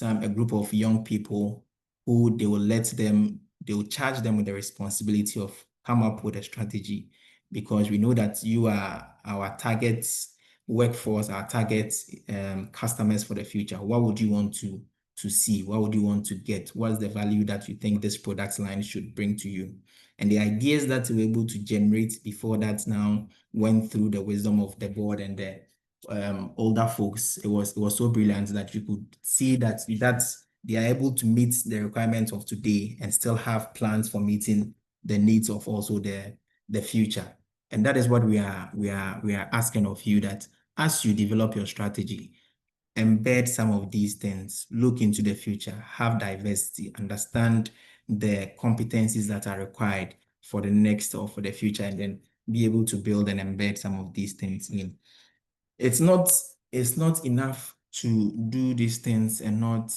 a group of young people who they will charge them with the responsibility of come up with a strategy, because we know that you are our targets workforce, our target customers for the future. What would you want to see? What would you want to get? What's the value that you think this product line should bring to you? And the ideas that we were able to generate before that now went through the wisdom of the board and the older folks. It was so brilliant that you could see that they are able to meet the requirements of today and still have plans for meeting the needs of also the future. And that is what we are asking of you, that as you develop your strategy, embed some of these things, look into the future, have diversity, understand the competencies that are required for the next or for the future, and then be able to build and embed some of these things in. It's not enough to do these things and not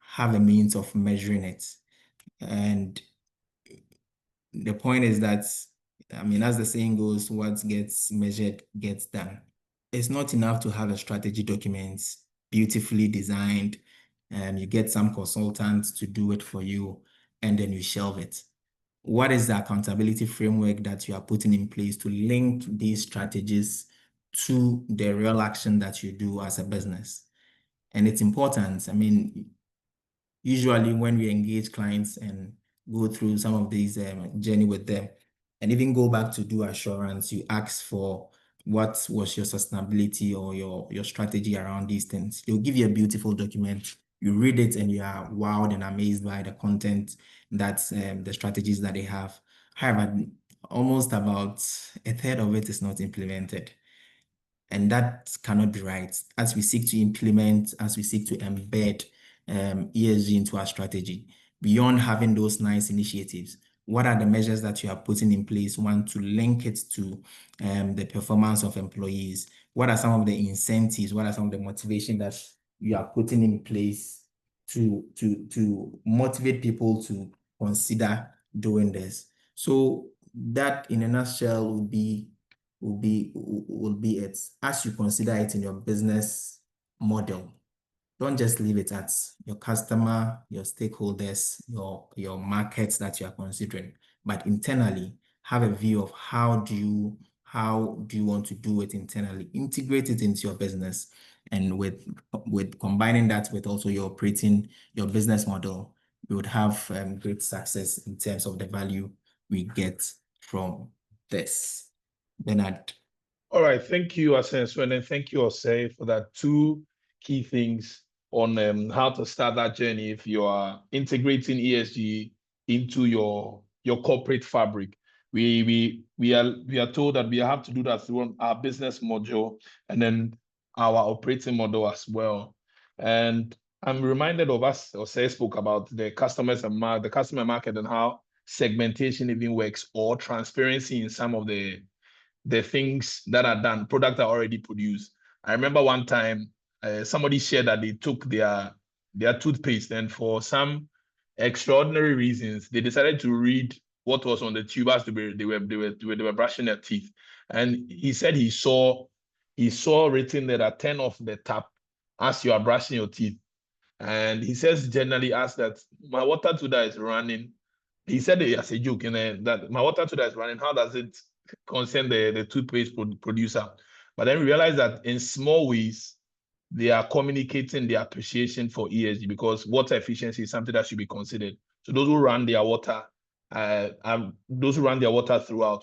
have a means of measuring it. And the point is that, I mean, as the saying goes, what gets measured gets done. It's not enough to have a strategy document beautifully designed, and you get some consultants to do it for you, and then you shelve it. What is the accountability framework that you are putting in place to link these strategies to the real action that you do as a business? And it's important. I mean, Usually when we engage clients and go through some of these journey with them, and even go back to do assurance, you ask for what was your sustainability or your strategy around these things. They'll give you a beautiful document. You read it and you are wowed and amazed by the content, that's the strategies that they have. However, almost about a third of it is not implemented. And that cannot be right. As we seek to implement, as we seek to embed ESG into our strategy, beyond having those nice initiatives, what are the measures that you are putting in place? One, to link it to the performance of employees. What are some of the incentives? What are some of the motivation that you are putting in place to motivate people to consider doing this? So that, in a nutshell, will be it. As you consider it in your business model, don't just leave it at your customer, your stakeholders, your markets that you are considering, but internally have a view of how do you want to do it internally, integrate it into your business, and with combining that with also your business model, you would have great success in terms of the value we get from this. Bernard. All right, thank you, Asenso, and then thank you, Osei, for that two key things on how to start that journey if you are integrating ESG into your corporate fabric. We are told that we have to do that through our business module and then our operating model as well. And I'm reminded of us, Osei spoke about the customers and the customer market and how segmentation even works, or transparency in some of the things that are done, products are already produced. I remember one time somebody shared that they took their toothpaste, and for some extraordinary reasons, they decided to read what was on the tube as they were brushing their teeth. And he said he saw written there that turn off the tap as you are brushing your teeth. And he says generally as that my water today is running. He said it as a joke, and that my water today is running. How does it concern the toothpaste producer? But then we realized that in small ways, they are communicating their appreciation for ESG, because water efficiency is something that should be considered. So those who run their water, throughout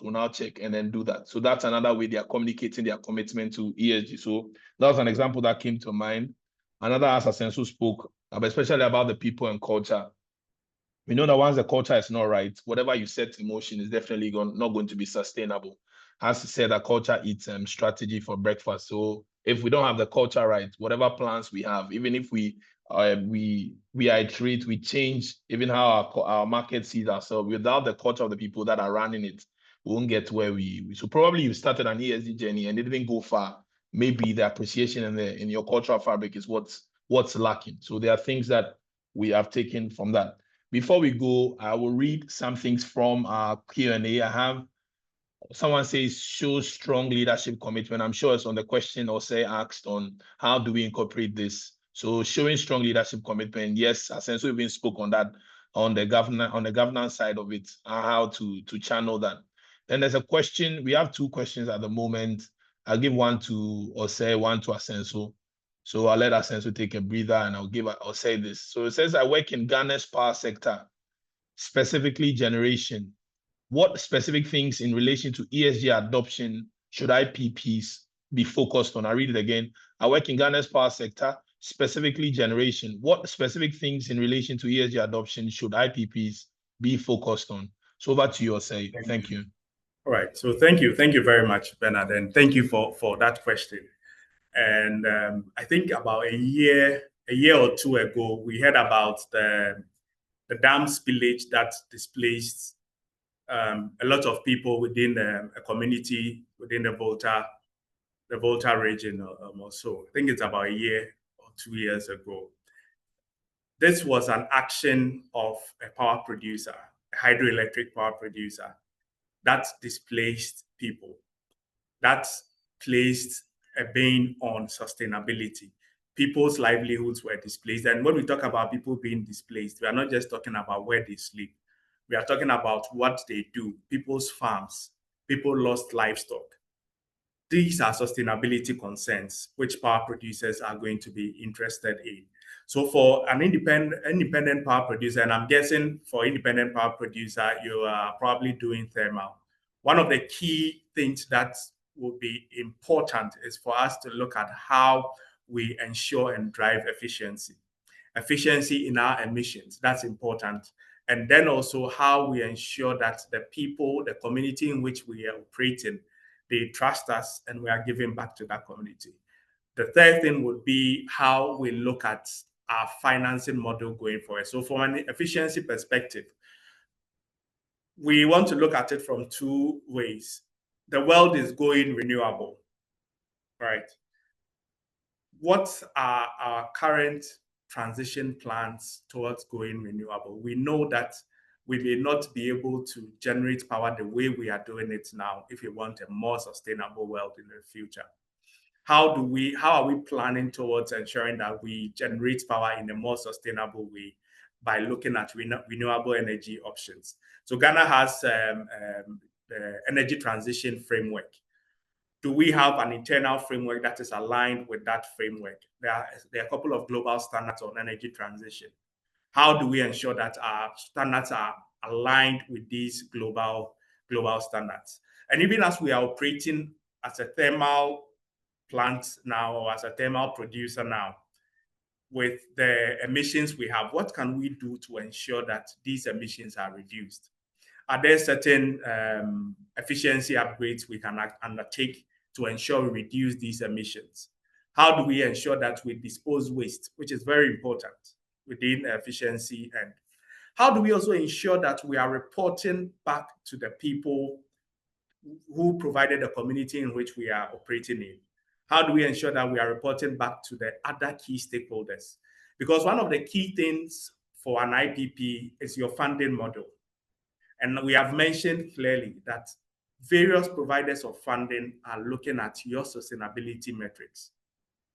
will now check and then do that. So that's another way they are communicating their commitment to ESG. So that was an example that came to mind. Another, as Asenso spoke, especially about the people and culture. We know that once the culture is not right, whatever you set in motion is definitely not going to be sustainable. As I said, that culture eats strategy for breakfast. So if we don't have the culture right, whatever plans we have, even if we iterate, we change even how our market sees ourselves, without the culture of the people that are running it, we won't get where so probably you started an ESG journey and it didn't go far. Maybe the appreciation in your cultural fabric is what's lacking. So there are things that we have taken from that. Before we go, I will read some things from our Q&A. I have someone says, show strong leadership commitment. I'm sure it's on the question or say asked on how do we incorporate this. So showing strong leadership commitment, yes, Asenso even spoke on that, on the governance side of it, how to channel that. Then there's a question. We have two questions at the moment. I'll give one to Osei, one to Asenso. So I'll let Asenso take a breather and I'll say this. So it says, I work in Ghana's power sector, specifically generation. What specific things in relation to ESG adoption should IPPs be focused on? I read it again. I work in Ghana's power sector, specifically generation. What specific things in relation to ESG adoption should IPPs be focused on? So over to you, Osei. Thank you. All right. So thank you very much, Bernard, and thank you for that question. And I think about a year or two ago, we heard about the dam spillage that displaced a lot of people within a community within the Volta region or so. I think it's about a year or 2 years ago. This was an action of a power producer, a hydroelectric power producer, that displaced people, that placed a ban on sustainability. People's livelihoods were displaced. And when we talk about people being displaced, we are not just talking about where they sleep. We are talking about what they do, people's farms, people lost livestock. These are sustainability concerns which power producers are going to be interested in. So for an independent power producer, and I'm guessing for independent power producer, you are probably doing thermal. One of the key things that will be important is for us to look at how we ensure and drive efficiency in our emissions. That's important. And then also how we ensure that the people, the community in which we are operating, they trust us and we are giving back to that community. The third thing would be how we look at our financing model going forward. So from an efficiency perspective, we want to look at it from two ways. The world is going renewable, right? What are our current transition plans towards going renewable? We know that we may not be able to generate power the way we are doing it now if we want a more sustainable world in the future. How are we planning towards ensuring that we generate power in a more sustainable way by looking at renewable energy options? So Ghana has the energy transition framework. Do we have an internal framework that is aligned with that framework? There are a couple of global standards on energy transition. How do we ensure that our standards are aligned with these global standards? And even as we are operating as a thermal plant now, or as a thermal producer now, with the emissions we have, what can we do to ensure that these emissions are reduced? Are there certain efficiency upgrades we can undertake to ensure we reduce these emissions? How do we ensure that we dispose waste, which is very important within efficiency? And how do we also ensure that we are reporting back to the people who provided the community in which we are operating in? How do we ensure that we are reporting back to the other key stakeholders? Because one of the key things for an IPP is your funding model. And we have mentioned clearly that various providers of funding are looking at your sustainability metrics.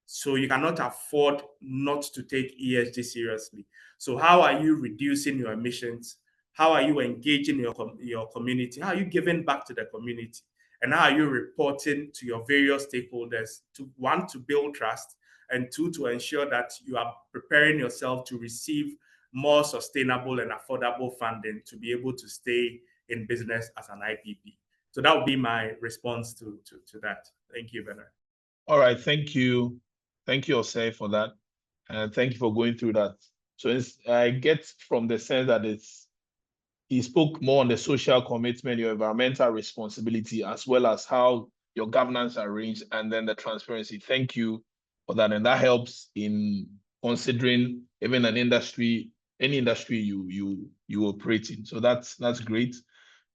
So you cannot afford not to take ESG seriously. So how are you reducing your emissions? How are you engaging your community? How are you giving back to the community? And how are you reporting to your various stakeholders to, one, to build trust, and two, to ensure that you are preparing yourself to receive more sustainable and affordable funding to be able to stay in business as an IPP. So that would be my response to that. Thank you, Bernard. All right, thank you. Thank you, Osei, for that. And thank you for going through that. So I get from the sense that he spoke more on the social commitment, your environmental responsibility, as well as how your governance arranged, and then the transparency. Thank you for that. And that helps in considering even an industry, any industry you operate in. So that's great.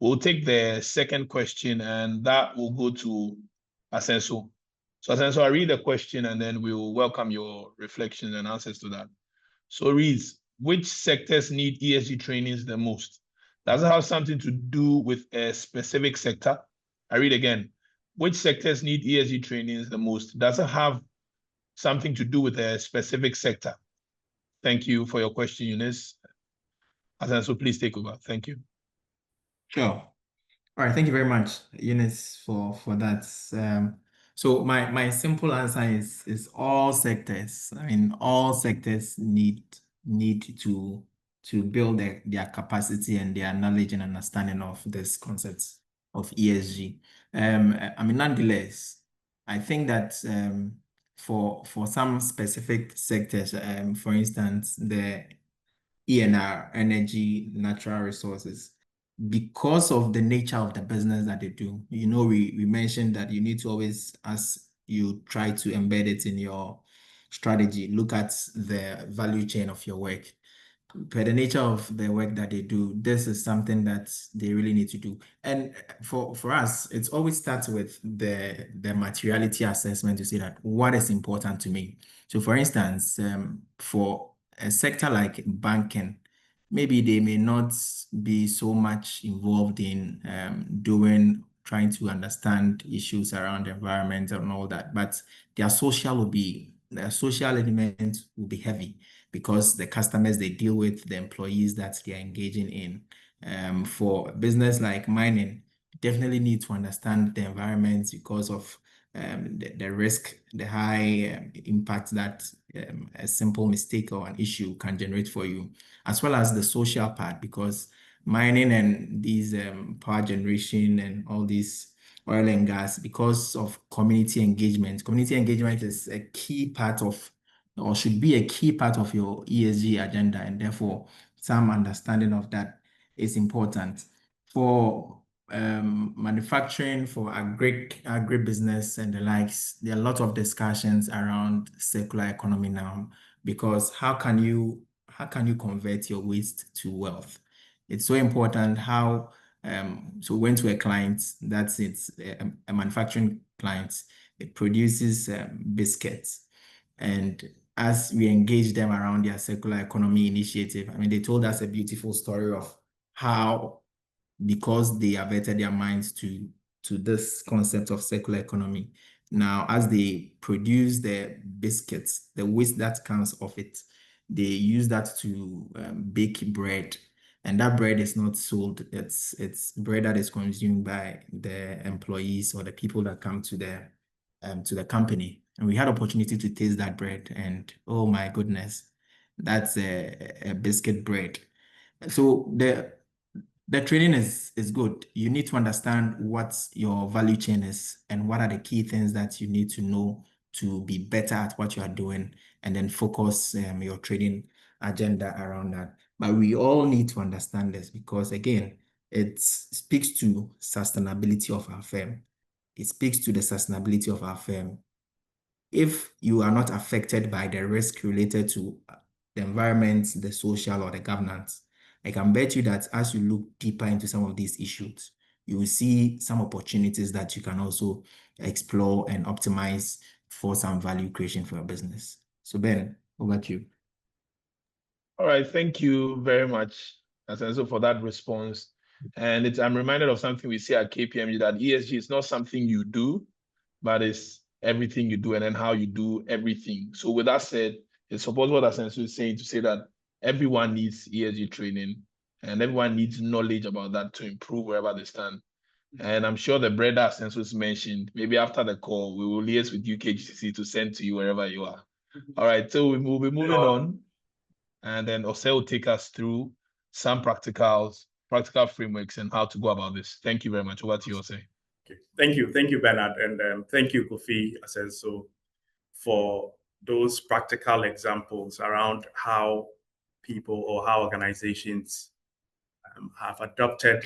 We'll take the second question, and that will go to Asenso. So Asenso, I read the question, and then we'll welcome your reflections and answers to that. So it reads, which sectors need ESG trainings the most? Does it have something to do with a specific sector? I read again, which sectors need ESG trainings the most? Does it have something to do with a specific sector? Thank you for your question, Eunice. Asenso, please take over. Thank you. Sure. All right. Thank you very much, Eunice, for that. So my simple answer is all sectors. I mean, all sectors need to build their capacity and their knowledge and understanding of this concept of ESG. I mean, nonetheless, I think that for some specific sectors, for instance, the ENR, energy, natural resources, because of the nature of the business that they do, we mentioned that you need to always, as you try to embed it in your strategy, look at the value chain of your work. Per the nature of the work that they do, this is something that they really need to do. And for us, it always starts with the materiality assessment to see that what is important to me. So for instance, for a sector like banking, maybe they may not be so much involved in trying to understand issues around the environment and all that, but their social element will be heavy because the customers they deal with, the employees that they are engaging in. For a business like mining, definitely need to understand the environment because of the risk, the high impact that a simple mistake or an issue can generate for you, as well as the social part, because mining and these power generation and all these oil and gas, because of community engagement. Community engagement is a key part of, or should be a key part of your ESG agenda, and therefore some understanding of that is important. For manufacturing, for agribusiness and the likes, there are a lot of discussions around circular economy now, because how can you convert your waste to wealth? It's so important how so we went to a client, that's it's a manufacturing client. It produces biscuits, and as we engage them around their circular economy initiative, I mean, they told us a beautiful story of how, because they averted their minds to this concept of circular economy. Now, as they produce the biscuits, the waste that comes off it, they use that to bake bread, and that bread is not sold. It's bread that is consumed by the employees or the people that come to the company. And we had opportunity to taste that bread, and oh my goodness, that's a biscuit bread. So the training is good. You need to understand what your value chain is and what are the key things that you need to know to be better at what you are doing, and then focus your training agenda around that. But we all need to understand this, because again, it speaks to sustainability of our firm. It speaks to the sustainability of our firm. If you are not affected by the risk related to the environment, the social, or the governance, I can bet you that as you look deeper into some of these issues, you will see some opportunities that you can also explore and optimize for some value creation for your business. So Ben, over to you. All right, thank you very much, Asenso, for that response. And I'm reminded of something we see at KPMG, that ESG is not something you do, but it's everything you do, and then how you do everything. So with that said, it supports what Asenso is saying, to say that everyone needs ESG training and everyone needs knowledge about that to improve wherever they stand. And I'm sure the bread that Asenso is mentioned, maybe after the call, we will liaise with UKGCC to send to you wherever you are. All right, so we'll be moving on. And then Ose will take us through some practical frameworks and how to go about this. Thank you very much. Over to you, Ose. Okay. Thank you, Bernard, and thank you, Kofi Asenso, for those practical examples around how people or how organizations have adopted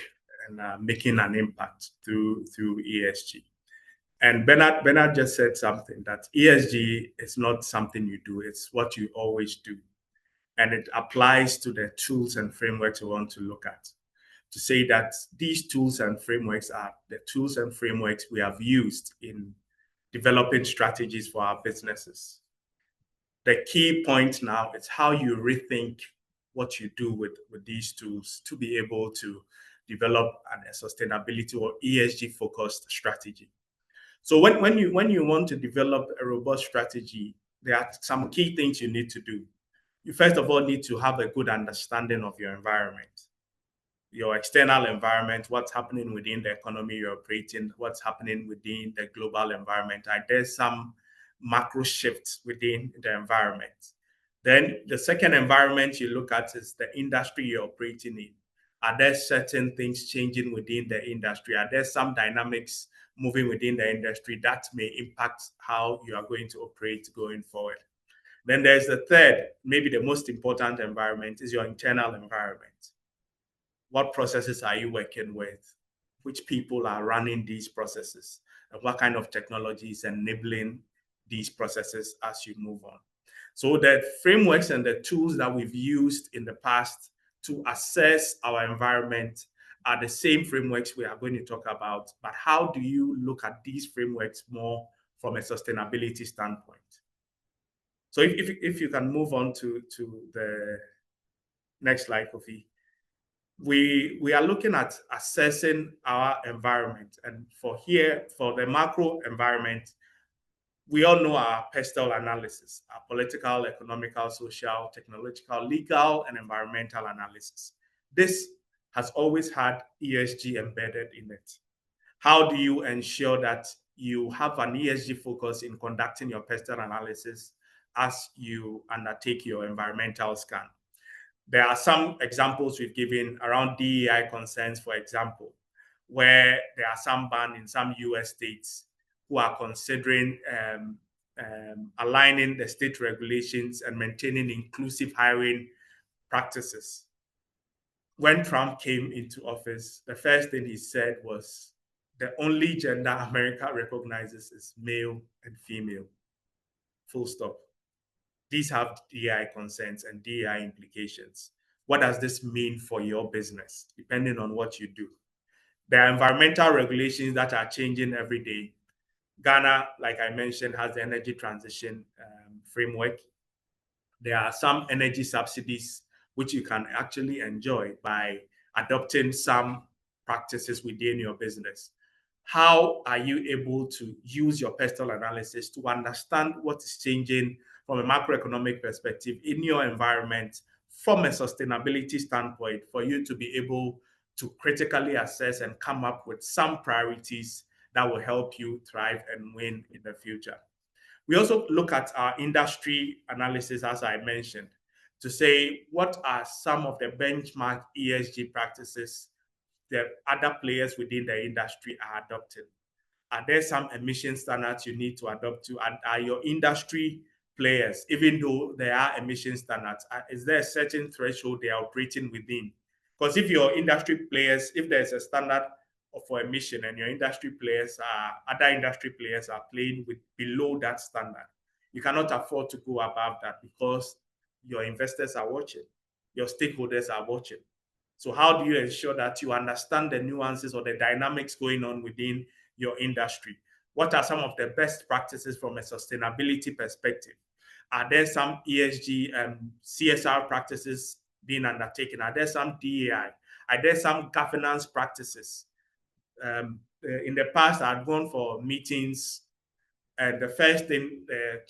and are making an impact through ESG. And Bernard just said something, that ESG is not something you do, it's what you always do. And it applies to the tools and frameworks we want to look at, to say that these tools and frameworks are the tools and frameworks we have used in developing strategies for our businesses. The key point now is how you rethink what you do with these tools to be able to develop a sustainability or ESG focused strategy. So when you want to develop a robust strategy, there are some key things you need to do. You first of all need to have a good understanding of your environment, your external environment, what's happening within the economy you're operating, what's happening within the global environment. There's some macro shifts within the environment. Then the second environment you look at is the industry you're operating in. Are there certain things changing within the industry? Are there some dynamics moving within the industry that may impact how you are going to operate going forward? Then there's the third, maybe the most important environment, is your internal environment. What processes are you working with? Which people are running these processes? And what kind of technology is enabling these processes as you move on? So the frameworks and the tools that we've used in the past to assess our environment are the same frameworks we are going to talk about. But how do you look at these frameworks more from a sustainability standpoint? So if you can move on to the next slide, Kofi. We are looking at assessing our environment. And for the macro environment, we all know our pestle analysis, our political, economical, social, technological, legal, and environmental analysis. This has always had ESG embedded in it. How do you ensure that you have an ESG focus in conducting your pestle analysis as you undertake your environmental scan. There are some examples we've given around DEI concerns, for example, where there are some bans in some US states who are considering aligning the state regulations and maintaining inclusive hiring practices. When Trump came into office, the first thing he said was, the only gender America recognizes is male and female. Full stop. These have DEI concerns and DEI implications. What does this mean for your business, depending on what you do? There are environmental regulations that are changing every day. Ghana, like I mentioned, has the energy transition framework. There are some energy subsidies which you can actually enjoy by adopting some practices within your business. How are you able to use your pestle analysis to understand what is changing from a macroeconomic perspective in your environment from a sustainability standpoint for you to be able to critically assess and come up with some priorities that will help you thrive and win in the future? We also look at our industry analysis, as I mentioned, to say what are some of the benchmark ESG practices that other players within the industry are adopting. Are there some emission standards you need to adopt to? And are your industry players, even though there are emission standards, is there a certain threshold they are operating within? Because if your industry players, if there's a standard for emission and your industry players other industry players are playing with below that standard, you cannot afford to go above that because your investors are watching, your stakeholders are watching. So how do you ensure that you understand the nuances or the dynamics going on within your industry? What are some of the best practices from a sustainability perspective? Are there some ESG and CSR practices being undertaken? Are there some DEI? Are there some governance practices? In the past, I'd gone for meetings, and the first thing the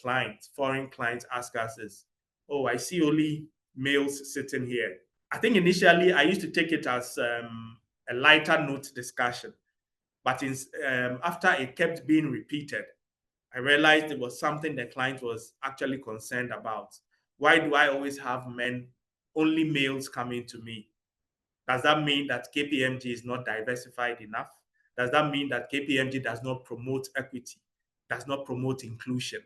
foreign clients ask us is, oh, I see only males sitting here. I think initially I used to take it as a lighter note discussion, but after it kept being repeated, I realized it was something the client was actually concerned about. Why do I always have only males coming to me? Does that mean that KPMG is not diversified enough? Does that mean that KPMG does not promote equity, does not promote inclusion?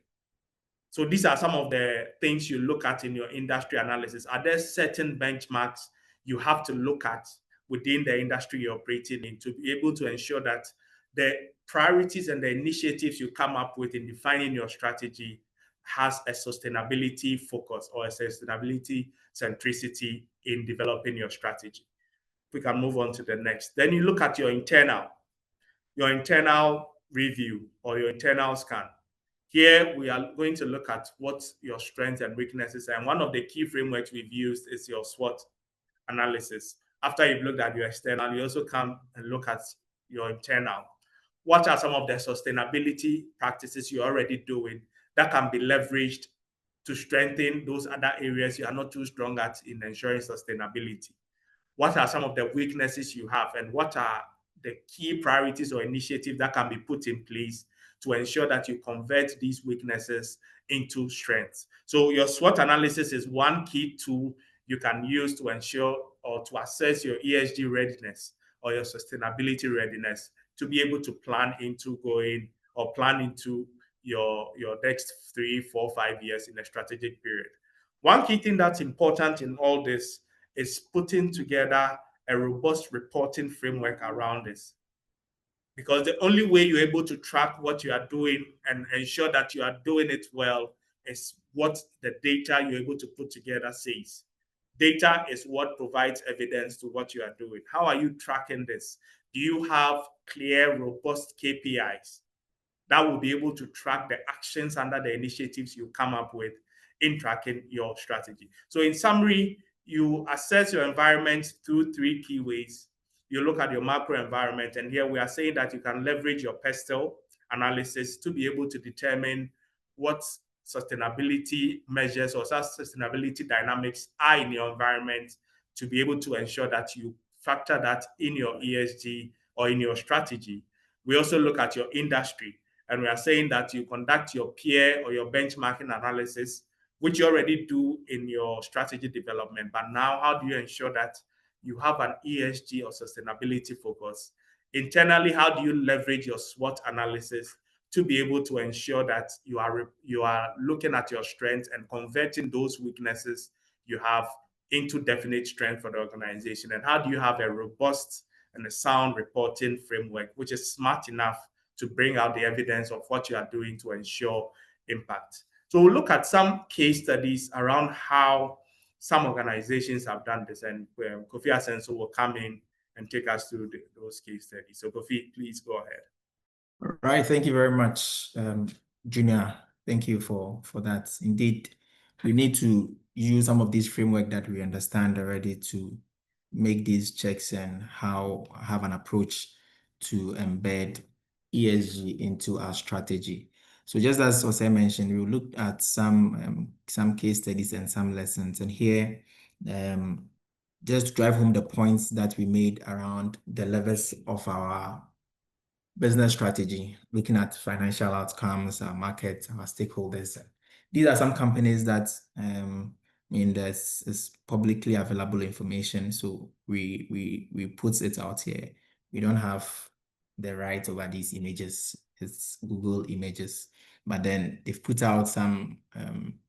So these are some of the things you look at in your industry analysis. Are there certain benchmarks you have to look at within the industry you're operating in to be able to ensure that the priorities and the initiatives you come up with in defining your strategy has a sustainability focus or a sustainability centricity in developing your strategy? We can move on to the next. Then you look at your internal review or your internal scan. Here, we are going to look at what your strengths and weaknesses are. And one of the key frameworks we've used is your SWOT analysis. After you've looked at your external, you also come and look at your internal. What are some of the sustainability practices you're already doing that can be leveraged to strengthen those other areas you are not too strong at in ensuring sustainability? What are some of the weaknesses you have, and what are the key priorities or initiatives that can be put in place to ensure that you convert these weaknesses into strengths? So your SWOT analysis is one key tool you can use to ensure or to assess your ESG readiness or your sustainability readiness to be able to plan into your next 3, 4, 5 years in a strategic period. One key thing that's important in all this is putting together a robust reporting framework around this. Because the only way you're able to track what you are doing and ensure that you are doing it well is what the data you're able to put together says. Data is what provides evidence to what you are doing. How are you tracking this? Do you have clear, robust KPIs that will be able to track the actions under the initiatives you come up with in tracking your strategy? So in summary, you assess your environment through 3 key ways. You look at your macro environment, and here we are saying that you can leverage your pestle analysis to be able to determine what sustainability measures or sustainability dynamics are in your environment to be able to ensure that you factor that in your ESG or in your strategy. We also look at your industry And we are saying that you conduct your peer or your benchmarking analysis, which you already do in your strategy development. But now, how do you ensure that you have an ESG or sustainability focus? Internally, how do you leverage your SWOT analysis to be able to ensure that you are looking at your strengths and converting those weaknesses you have into definite strength for the organization? And how do you have a robust and a sound reporting framework, which is smart enough to bring out the evidence of what you are doing to ensure impact? So we'll look at some case studies around how some organizations have done this, and Kofi Asenso will come in and take us through those case studies. So Kofi, please go ahead. All right, thank you very much, Junior. Thank you for that. Indeed, we need to use some of these framework that we understand already to make these checks and have an approach to embed ESG into our strategy. So just as Jose mentioned, we will look at some case studies and some lessons. And here, just to drive home the points that we made around the levels of our business strategy, looking at financial outcomes, our market, our stakeholders. These are some companies that there's publicly available information, so we put it out here. We don't have the right over these images. It's Google images, but then they've put out some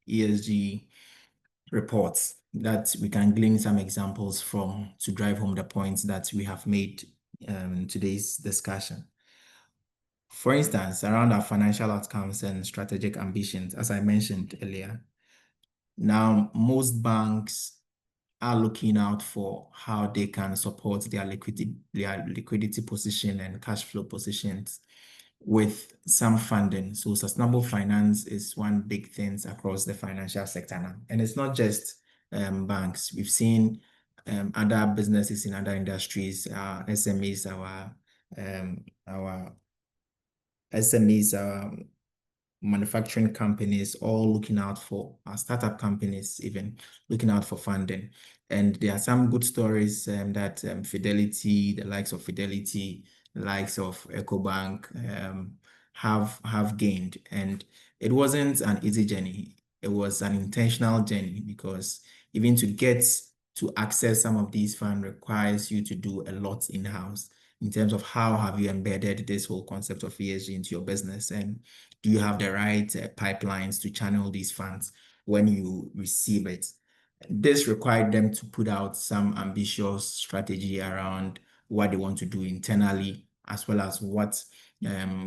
ESG reports that we can glean some examples from to drive home the points that we have made today's discussion. For instance, around our financial outcomes and strategic ambitions, as I mentioned earlier, now most banks are looking out for how they can support their liquidity position and cash flow positions with some funding. So sustainable finance is one big thing across the financial sector now. And it's not just banks. We've seen other businesses in other industries, SMEs, our SMEs, manufacturing companies, all looking out for startup companies, even looking out for funding. And there are some good stories that Fidelity, the likes of Fidelity, the likes of EcoBank have gained. And it wasn't an easy journey. It was an intentional journey, because even to get to access some of these funds requires you to do a lot in-house in terms of how have you embedded this whole concept of ESG into your business, and do you have the right pipelines to channel these funds when you receive it. This required them to put out some ambitious strategy around what they want to do internally, as well as what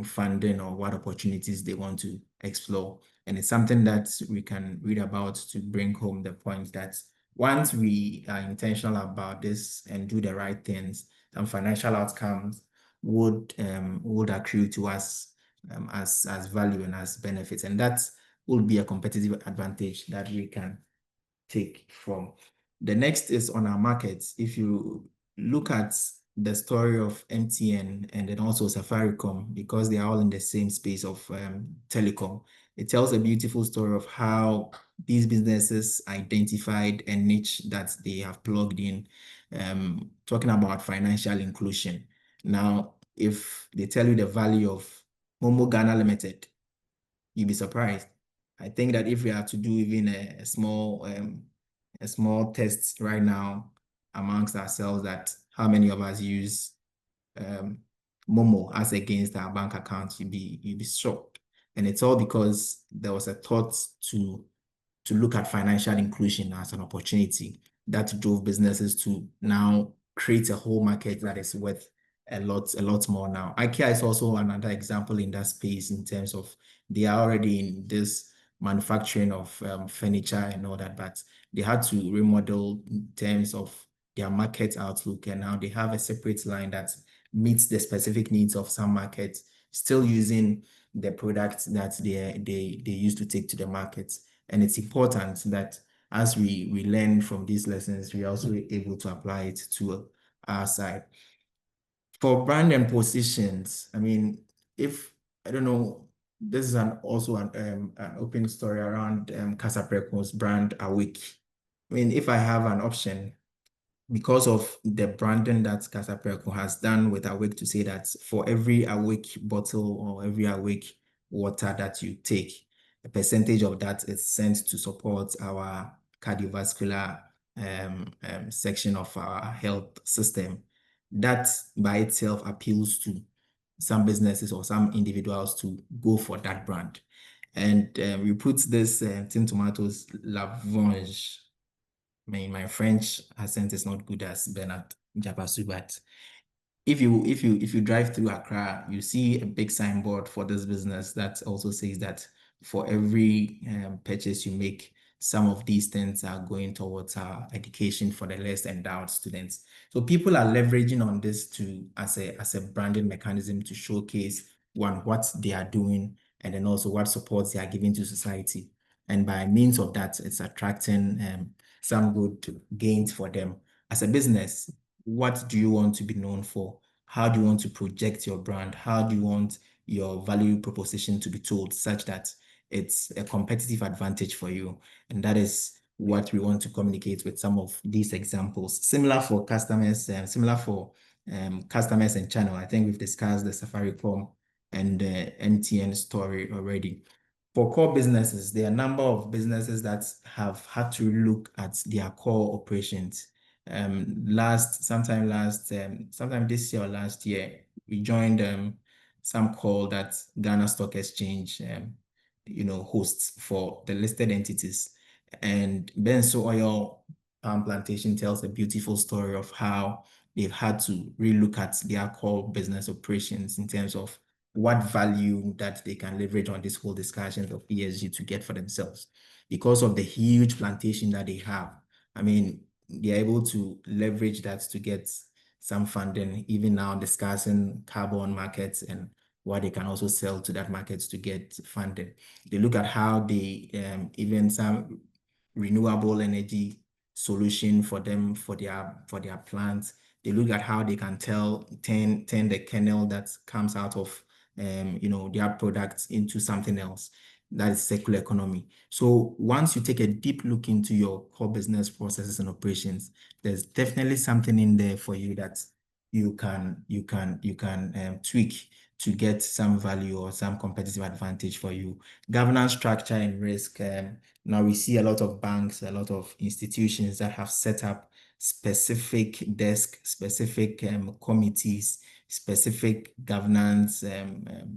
funding or what opportunities they want to explore. And it's something that we can read about to bring home the point that once we are intentional about this and do the right things, some financial outcomes would accrue to us as value and as benefits, and that will be a competitive advantage that we can take from. The next is on our markets. If you look at the story of MTN and then also Safaricom, because they are all in the same space of telecom, it tells a beautiful story of how these businesses identified a niche that they have plugged in, talking about financial inclusion. Now, if they tell you the value of Momo Ghana Limited, you'll be surprised. I think that if we are to do even a small test right now amongst ourselves, that how many of us use Momo as against our bank accounts, you'd be shocked. And it's all because there was a thought to look at financial inclusion as an opportunity that drove businesses to now create a whole market that is worth a lot more now. IKEA is also another example in that space, in terms of they are already in this manufacturing of furniture and all that, but they had to remodel in terms of their market outlook, and now they have a separate line that meets the specific needs of some markets, still using the products that they used to take to the market. And it's important that as we learn from these lessons, we are also able to apply it to our side. For brand and positions, I mean, if I don't know, this is also an open story around Casapreco's brand Awake. I mean, if I have an option, because of the branding that Casapreco has done with Awake, to say that for every Awake bottle or every Awake water that you take. A percentage of that is sent to support our cardiovascular section of our health system. That by itself appeals to some businesses or some individuals to go for that brand. And we put this tin tomatoes Lavange. My French accent is not good as Bernard Japasu, but if you drive through Accra, you see a big signboard for this business that also says that for every purchase you make, some of these things are going towards our education for the less endowed students. So people are leveraging on this as a branding mechanism to showcase what they are doing and then also what supports they are giving to society. And by means of that, it's attracting some good gains for them. As a business, what do you want to be known for? How do you want to project your brand? How do you want your value proposition to be told such that it's a competitive advantage for you? And that is what we want to communicate with some of these examples. Similar for customers, customers and channel. I think we've discussed the Safaricom and the MTN story already. For core businesses, there are a number of businesses that have had to look at their core operations. Sometime this year or last year, we joined some call that Ghana Stock Exchange hosts for the listed entities. And Benso Oil Palm Plantation tells a beautiful story of how they've had to relook at their core business operations in terms of what value that they can leverage on this whole discussion of ESG to get for themselves. Because of the huge plantation that they have, I mean, they're able to leverage that to get some funding, even now discussing carbon markets and what they can also sell to that market to get funding. They look at how they even some renewable energy solution for them for their plants. They look at how they can turn the kernel that comes out of their products into something else. That is circular economy. So once you take a deep look into your core business processes and operations, there's definitely something in there for you that you can tweak to get some value or some competitive advantage for you. Governance structure and risk. Now we see a lot of banks, a lot of institutions that have set up specific desk, specific committees, specific governance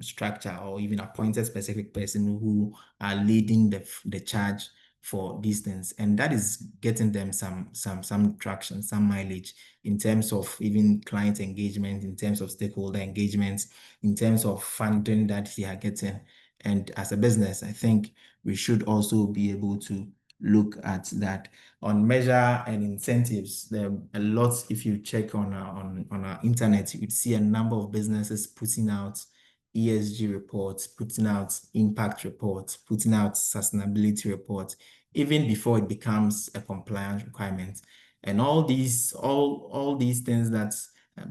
structure, or even appointed specific person who are leading the charge for these things. And that is getting them some traction, some mileage in terms of even client engagement, in terms of stakeholder engagement, in terms of funding that they are getting. And as a business, I think we should also be able to look at that. On measure and incentives, there are a lot. If you check on our internet, you would see a number of businesses putting out ESG reports, putting out impact reports, putting out sustainability reports, even before it becomes a compliance requirement. And all these things that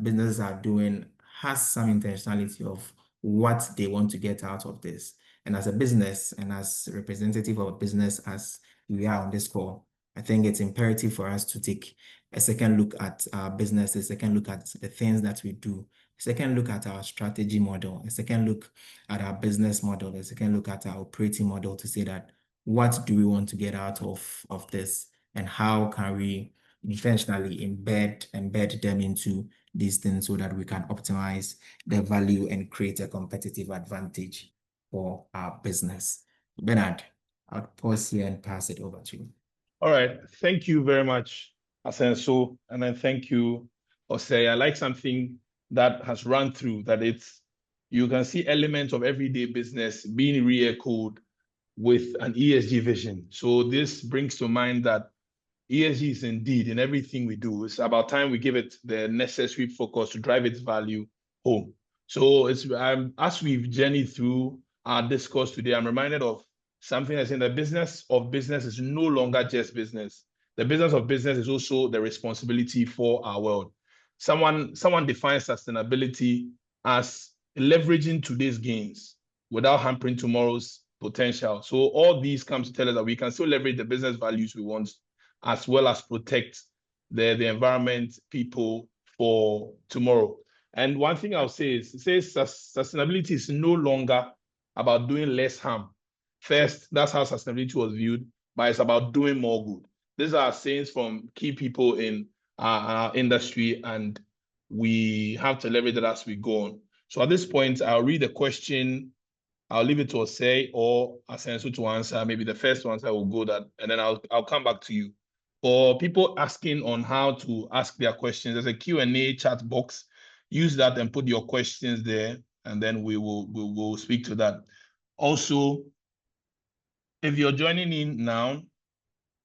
businesses are doing has some intentionality of what they want to get out of this. And as a business and as representative of a business as we are on this call, I think it's imperative for us to take a second look at our business, a second look at the things that we do, a second look at our strategy model, a second look at our business model, a second look at our operating model to say that what do we want to get out of this and how can we intentionally embed them into these things so that we can optimize the value and create a competitive advantage for our business. Bernard, I'll pause here and pass it over to you. All right. Thank you very much, Asenso. And then thank you, Osei. I like something that has run through that you can see elements of everyday business being re-echoed with an ESG vision. So this brings to mind that ESG is indeed in everything we do. It's about time we give it the necessary focus to drive its value home. So it's as we've journeyed through our discourse today, I'm reminded of something that's in the business of business is no longer just business. The business of business is also the responsibility for our world. Someone defines sustainability as leveraging today's gains without hampering tomorrow's potential. So all these come to tell us that we can still leverage the business values we want, as well as protect the environment, people for tomorrow. And one thing I'll say is, sustainability is no longer about doing less harm. First, that's how sustainability was viewed, but it's about doing more good. These are sayings from key people in our industry, and we have to leverage that as we go on. So at this point, I'll read the question. I'll leave it to Osei or Asensu to answer. Maybe the first answer will go that, and then I'll come back to you. For people asking on how to ask their questions, there's a Q&A chat box. Use that and put your questions there, and then we will speak to that. Also, if you're joining in now,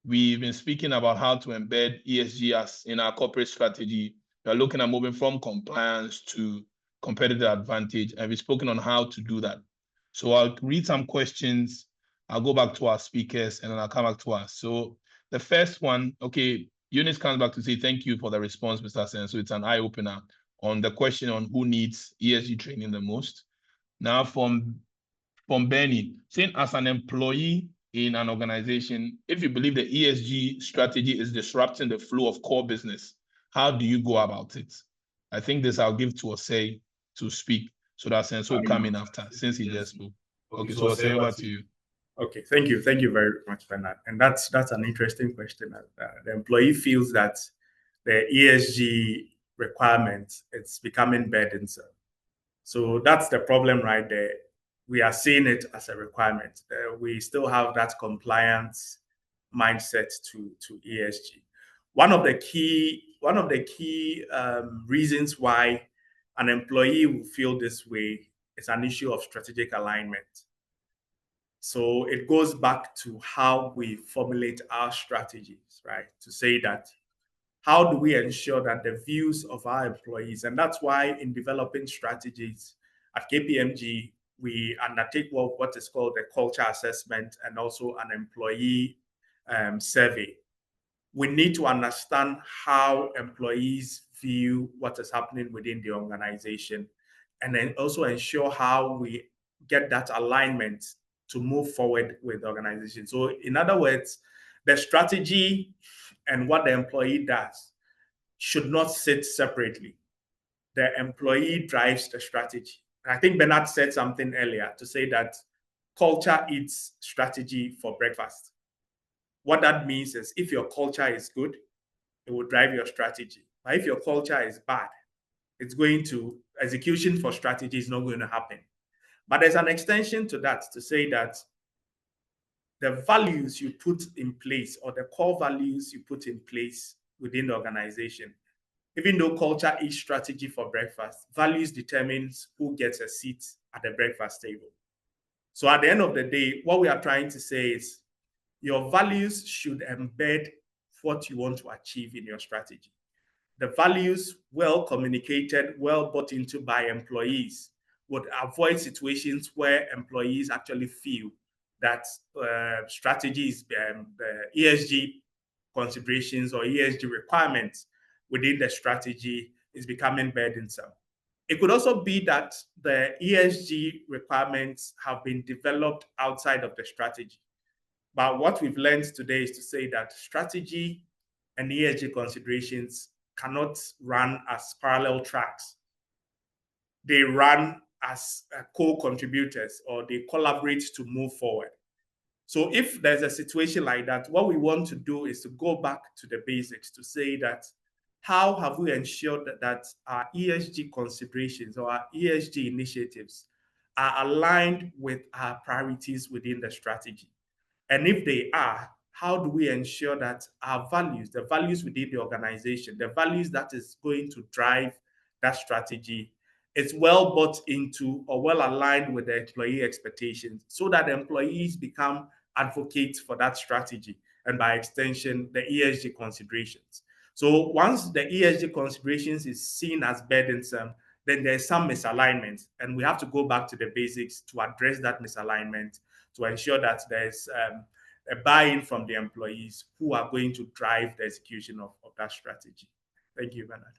we've been speaking about how to embed ESG as in our corporate strategy. We're looking at moving from compliance to competitive advantage, and we've spoken on how to do that. So I'll read some questions. I'll go back to our speakers, and then I'll come back to us. So the first one, okay, Eunice comes back to say, thank you for the response, Mr. Sen. So it's an eye-opener on the question on who needs ESG training the most. Now from Benny, saying as an employee in an organization, if you believe the ESG strategy is disrupting the flow of core business, how do you go about it? I think this I'll give to Osei to speak, so that Senso will come in after, since he just spoke. Okay, so Osei, over to you. Okay, thank you very much, Bernard. And that's an interesting question. The employee feels that the ESG requirement, it's becoming burdensome. So that's the problem right there. We are seeing it as a requirement. We still have that compliance mindset to ESG. One of the key reasons why an employee will feel this way is an issue of strategic alignment. So it goes back to how we formulate our strategies, right? To say that, how do we ensure that the views of our employees, and that's why in developing strategies at KPMG, we undertake what is called the culture assessment and also an employee survey. We need to understand how employees view what is happening within the organization, and then also ensure how we get that alignment to move forward with the organization. So in other words, the strategy and what the employee does should not sit separately. The employee drives the strategy. I think Bernard said something earlier to say that culture eats strategy for breakfast. What that means is if your culture is good, it will drive your strategy. But if your culture is bad, execution for strategy is not going to happen. But there's an extension to that to say that the values you put in place, or the core values you put in place within the organization, even though culture is strategy for breakfast, values determines who gets a seat at the breakfast table. So at the end of the day, what we are trying to say is your values should embed what you want to achieve in your strategy. The values, well communicated, well bought into by employees, would avoid situations where employees actually feel that strategies, ESG considerations or ESG requirements within the strategy is becoming burdensome. It could also be that the ESG requirements have been developed outside of the strategy. But what we've learned today is to say that strategy and ESG considerations cannot run as parallel tracks. They run as co-contributors, or they collaborate to move forward. So if there's a situation like that, what we want to do is to go back to the basics to say that, how have we ensured that our ESG considerations or our ESG initiatives are aligned with our priorities within the strategy? And if they are, how do we ensure that our values, the values within the organization, the values that is going to drive that strategy, is well bought into or well aligned with the employee expectations, so that employees become advocates for that strategy, and by extension, the ESG considerations. So once the ESG considerations is seen as burdensome, then there's some misalignment, and we have to go back to the basics to address that misalignment, to ensure that there's a buy-in from the employees who are going to drive the execution of that strategy. Thank you, Bernard.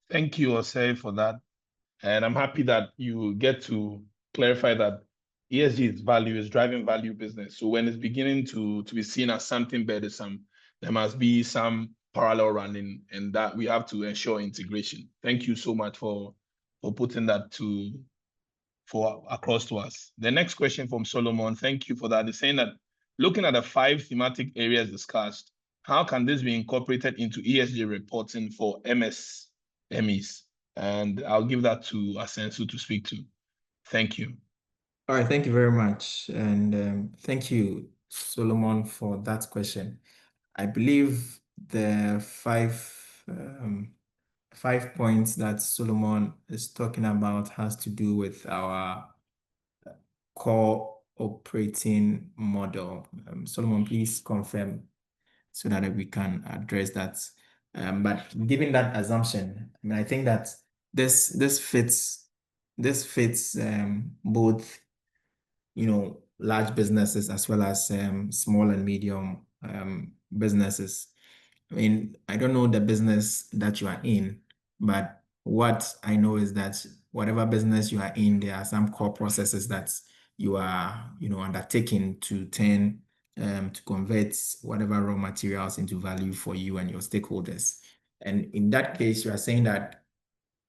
Thank you, Osei, for that. And I'm happy that you get to clarify that ESG is value, is driving value business. So when it's beginning to be seen as something burdensome, there must be some parallel running, and that we have to ensure integration. Thank you so much for putting that for across to us. The next question from Solomon, thank you for that, is saying that looking at the 5 thematic areas discussed, how can this be incorporated into ESG reporting for MSMEs? And I'll give that to Asensu to speak to. Thank you. All right, thank you very much. And thank you, Solomon, for that question. I believe the 5 points that Solomon is talking about has to do with our core operating model. Solomon, please confirm so that we can address that. But given that assumption, I mean, I think that this fits both, large businesses as well as small and medium businesses. I mean, I don't know the business that you are in, but what I know is that whatever business you are in, there are some core processes that you are, undertaking to convert whatever raw materials into value for you and your stakeholders. And in that case, you are saying that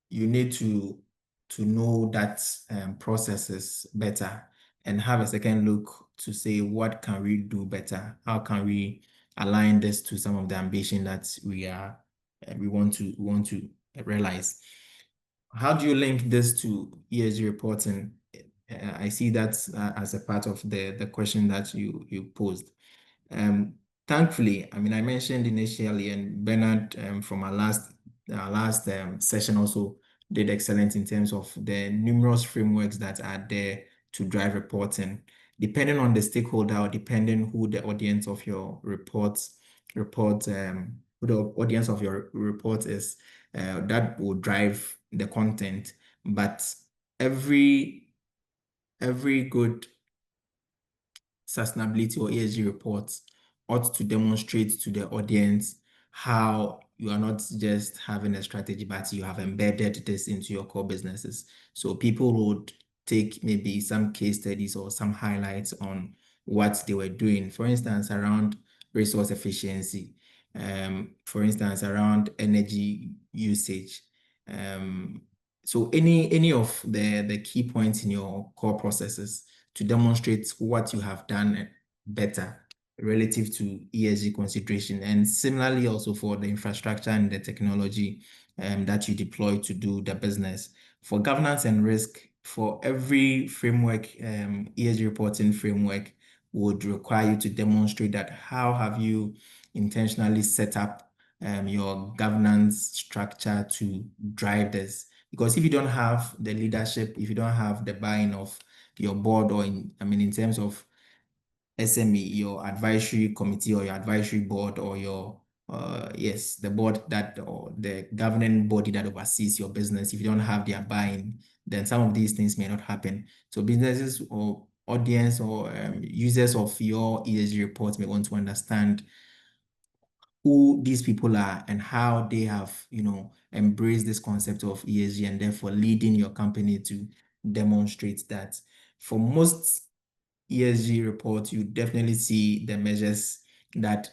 you need to know that processes better and have a second look to say, what can we do better? How can we align this to some of the ambition that we want to realize? How do you link this to ESG reporting? I see that as a part of the question that you posed. Thankfully, I mean, I mentioned initially, and Bernard from our last session also did excellent in terms of the numerous frameworks that are there to drive reporting, depending on the stakeholder or depending who the audience of your report who the audience of your report is, that will drive the content. But every good sustainability or ESG reports ought to demonstrate to the audience how you are not just having a strategy, but you have embedded this into your core businesses. So people would take maybe some case studies or some highlights on what they were doing. For instance, around resource efficiency, for instance, around energy usage. So any of the key points in your core processes to demonstrate what you have done better relative to ESG consideration. And similarly also for the infrastructure and the technology that you deploy to do the business. For governance and risk, for every framework, ESG reporting framework would require you to demonstrate that how have you intentionally set up your governance structure to drive this. Because if you don't have the leadership, if you don't have the buy-in of your board, or in terms of SME, your advisory committee or your advisory board, or your the board that, or the governing body that oversees your business, if you don't have their buy-in, then some of these things may not happen. So businesses or audience or users of your ESG report may want to understand who these people are and how they have, embraced this concept of ESG, and therefore leading your company to demonstrate that. For most ESG reports, you definitely see the measures that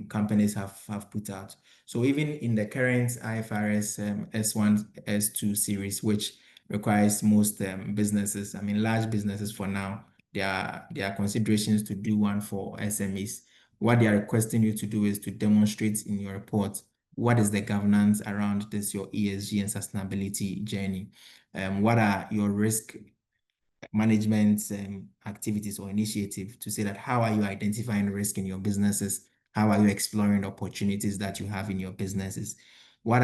companies have put out. So even in the current IFRS S1, S2 series, which requires most businesses, I mean, large businesses for now, there are considerations to do one for SMEs. What they are requesting you to do is to demonstrate in your report what is the governance around this, your ESG and sustainability journey. What are your risk management activities or initiative, to say that how are you identifying risk in your businesses? How are you exploring opportunities that you have in your businesses? What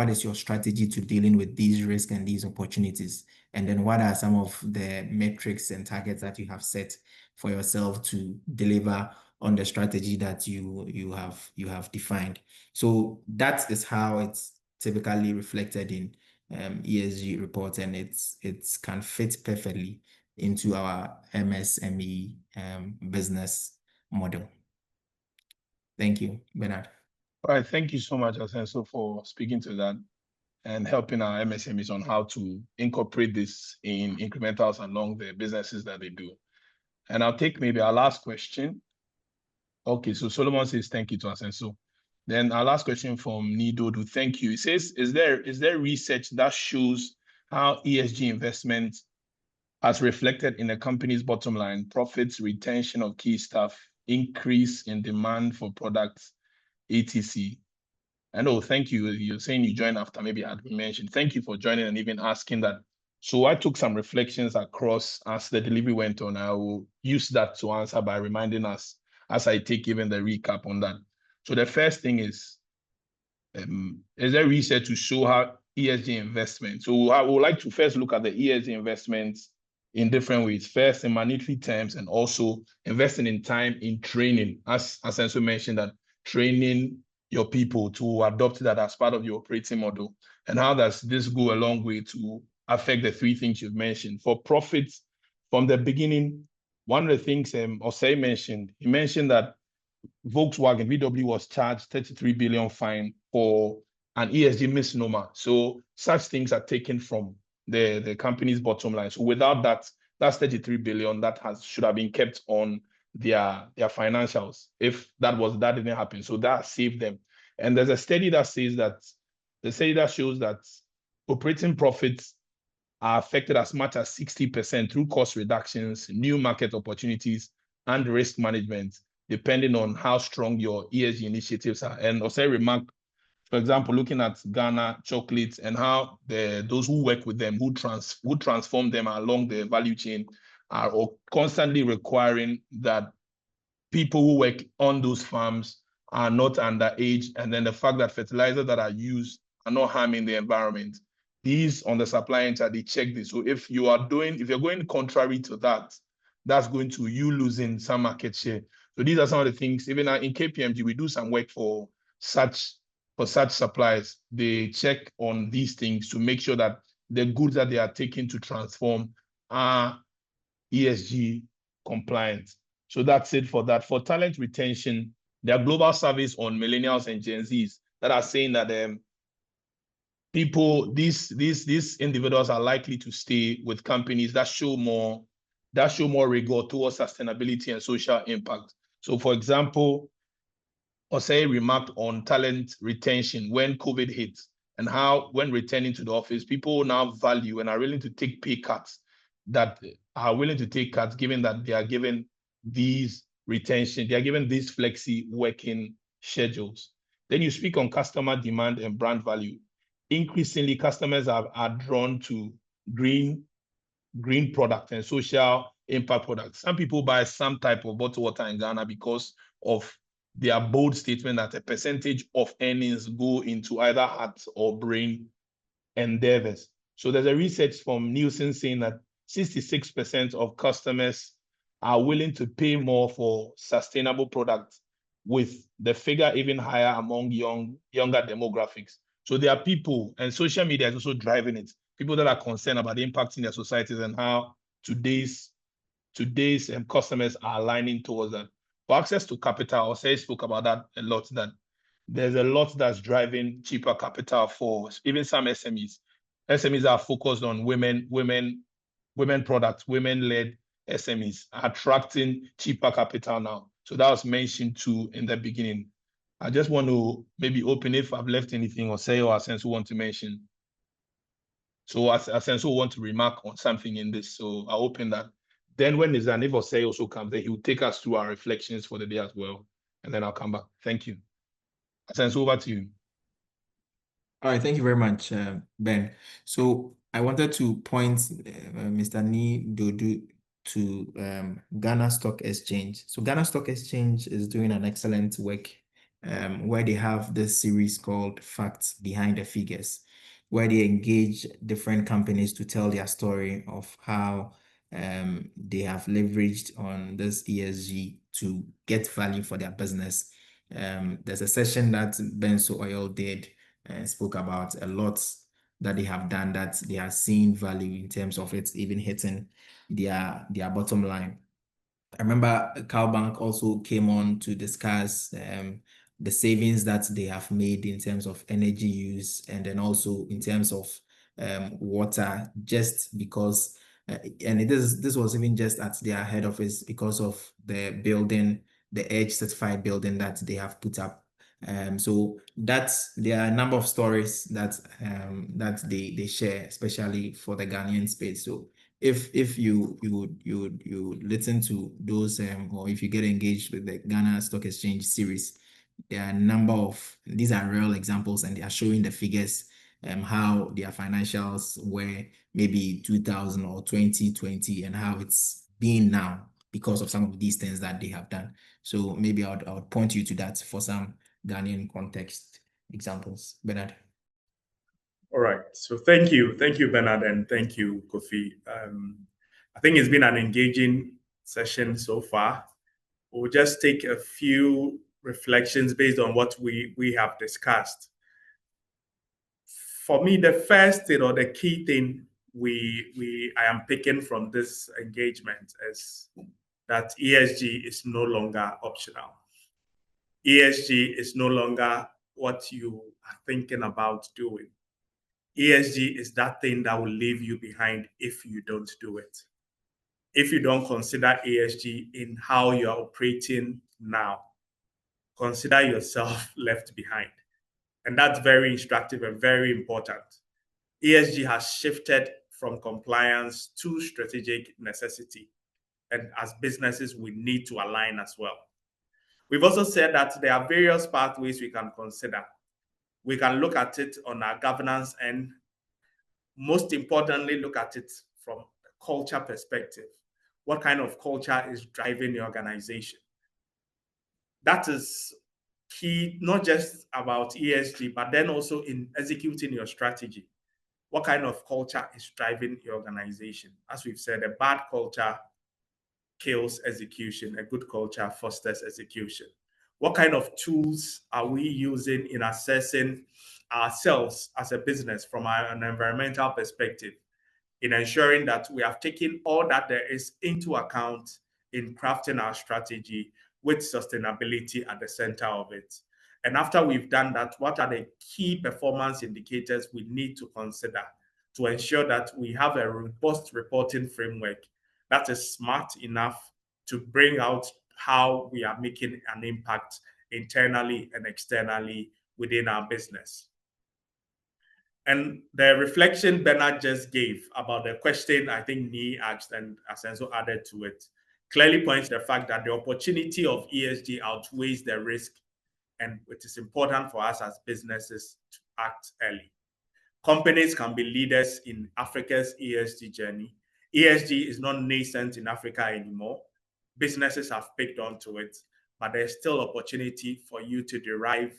is your strategy to dealing with these risks and these opportunities? And then what are some of the metrics and targets that you have set for yourself to deliver on the strategy that you have defined? So that is how it's typically reflected in ESG reports, and it can fit perfectly into our MSME business model. Thank you, Bernard. All right, thank you so much, Asenso, for speaking to that and helping our MSMEs on how to incorporate this in incrementals along the businesses that they do. And I'll take maybe our last question. Okay, so Solomon says thank you to Asenso. Then our last question from Nido, do thank you. It says, is there research that shows how ESG investment as reflected in the company's bottom line, profits, retention of key staff, increase in demand for products, etc. And oh, thank you. You're saying you joined after maybe I had been mentioned. Thank you for joining and even asking that. So I took some reflections across as the delivery went on. I will use that to answer by reminding us as I take even the recap on that. So the first thing is there research to show how ESG investment. So I would like to first look at the ESG investments in different ways. First, in monetary terms, and also investing in time in training, as Enso mentioned, that training your people to adopt that as part of your operating model. And how does this go a long way to affect the three things you've mentioned? For profits, from the beginning, one of the things Osei mentioned, he mentioned that Volkswagen, VW was charged 33 billion fine for an ESG misnomer. So such things are taken from the company's bottom line. So without that, that's 33 billion that should have been kept on their financials if that didn't happen. So that saved them. And there's a study that says that shows that operating profits are affected as much as 60% through cost reductions, new market opportunities, and risk management, depending on how strong your ESG initiatives are. And also remark, for example, looking at Ghana chocolates and how those who work with them, who transform them along the value chain, are constantly requiring that people who work on those farms are not underage, and then the fact that fertilizers that are used are not harming the environment. These on the supply end side, they check this. So if you're going contrary to that, that's going to you losing some market share. So these are some of the things. Even in KPMG, we do some work for such suppliers. They check on these things to make sure that the goods that they are taking to transform are ESG compliant. So that's it for that. For talent retention, there are global surveys on millennials and Gen Zs that are saying that these individuals are likely to stay with companies that show more rigor towards sustainability and social impact. So, for example, Osei remarked on talent retention when COVID hit, and how when returning to the office, people now value and are willing to take pay cuts, given that they are given these flexi working schedules. Then you speak on customer demand and brand value. Increasingly, customers are drawn to green products and social impact products. Some people buy some type of bottled water in Ghana because of their bold statement that a percentage of earnings go into either heart or brain endeavors. So there's a research from Nielsen saying that 66% of customers are willing to pay more for sustainable products, with the figure even higher among younger demographics. So there are people, and social media is also driving it, people that are concerned about the impact in their societies and how today's customers are aligning towards that. For access to capital, Osei spoke about that a lot, that there's a lot that's driving cheaper capital for even some SMEs. SMEs are focused on women products, women-led SMEs, attracting cheaper capital now. So that was mentioned too in the beginning. I just want to maybe open if I've left anything or say or Asenso want to mention. So Asenso want to remark on something in this. So I'll open that. Then when Nizan, if Osei also comes, then he will take us through our reflections for the day as well. And then I'll come back. Thank you. Asenso, over to you. All right, thank you very much, Ben. So I wanted to point Mr. Ni Dodu to Ghana Stock Exchange. So Ghana Stock Exchange is doing an excellent work where they have this series called Facts Behind the Figures, where they engage different companies to tell their story of how they have leveraged on this ESG to get value for their business. There's a session that Benso Oil did and spoke about a lot that they have done, that they are seeing value in terms of it even hitting their bottom line. I remember Cowbank also came on to discuss the savings that they have made in terms of energy use, and then also in terms of water, just because and this was even just at their head office because of the building, the EDGE certified building that they have put up. So there are a number of stories that they share, especially for the Ghanaian space. So if you listen to those or if you get engaged with the Ghana Stock Exchange series, there are a number of these are real examples, and they are showing the figures how their financials were maybe 2000 or 2020 and how it's been now because of some of these things that they have done. So maybe I would point you to that for some Ghanaian context examples. Bernard. All right. So thank you, Bernard, and thank you, Kofi. I think it's been an engaging session so far. We'll just take a few reflections based on what we have discussed. For me, the first thing or the key thing I am picking from this engagement is that ESG is no longer optional. ESG is no longer what you are thinking about doing. ESG is that thing that will leave you behind if you don't do it. If you don't consider ESG in how you are operating now, consider yourself left behind. And that's very instructive and very important. ESG has shifted from compliance to strategic necessity. And as businesses, we need to align as well. We've also said that there are various pathways we can consider. We can look at it on our governance and most importantly, look at it from a culture perspective. What kind of culture is driving the organization? That is key, not just about ESG, but then also in executing your strategy. What kind of culture is driving your organization? As we've said, a bad culture kills execution. A good culture fosters execution. What kind of tools are we using in assessing ourselves as a business from an environmental perspective, in ensuring that we have taken all that there is into account in crafting our strategy with sustainability at the center of it? And after we've done that, what are the key performance indicators we need to consider to ensure that we have a robust reporting framework that is smart enough to bring out how we are making an impact internally and externally within our business? And the reflection Bernard just gave about the question I think Nii asked and Asenso added to it clearly points to the fact that the opportunity of ESG outweighs the risk, and it is important for us as businesses to act early. Companies can be leaders in Africa's ESG journey. ESG is not nascent in Africa anymore. Businesses have picked onto it, but there's still opportunity for you to derive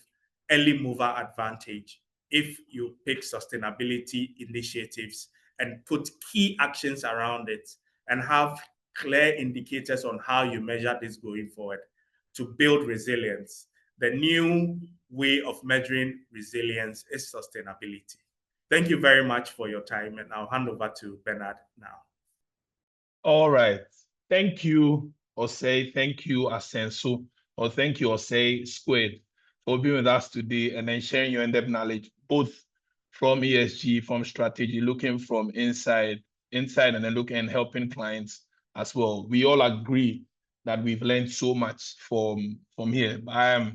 early mover advantage if you pick sustainability initiatives and put key actions around it and have clear indicators on how you measure this going forward to build resilience. The new way of measuring resilience is sustainability. Thank you very much for your time, and I'll hand over to Bernard now. All right. Thank you, Osei. Thank you, Asenso. Or thank you, Osei Squid, for being with us today and then sharing your in-depth knowledge, both from ESG, from strategy, looking from inside, and then looking and helping clients as well. We all agree that we've learned so much from here. I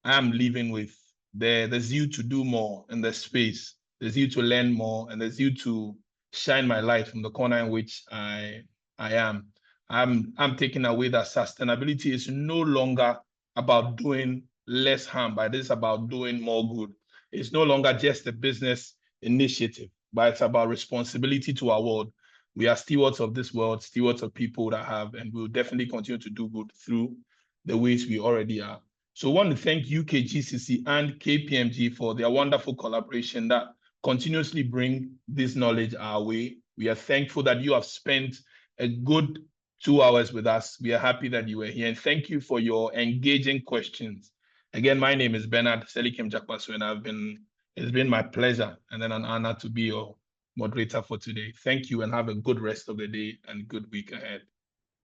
am leaving with the zeal to do more in the space, the zeal to learn more, and the zeal to shine my light from the corner in which I am. I'm taking away that sustainability is no longer about doing less harm, but it's about doing more good. It's no longer just a business initiative, but it's about responsibility to our world. We are stewards of this world, stewards of people that have, and we'll definitely continue to do good through the ways we already are. So I want to thank UKGCC and KPMG for their wonderful collaboration that continuously bring this knowledge our way. We are thankful that you have spent a good 2 hours with us. We are happy that you were here, and thank you for your engaging questions. Again, my name is Bernard Selikim Jakwaso, and it's been my pleasure and then an honor to be your moderator for today. Thank you, and have a good rest of the day and good week ahead.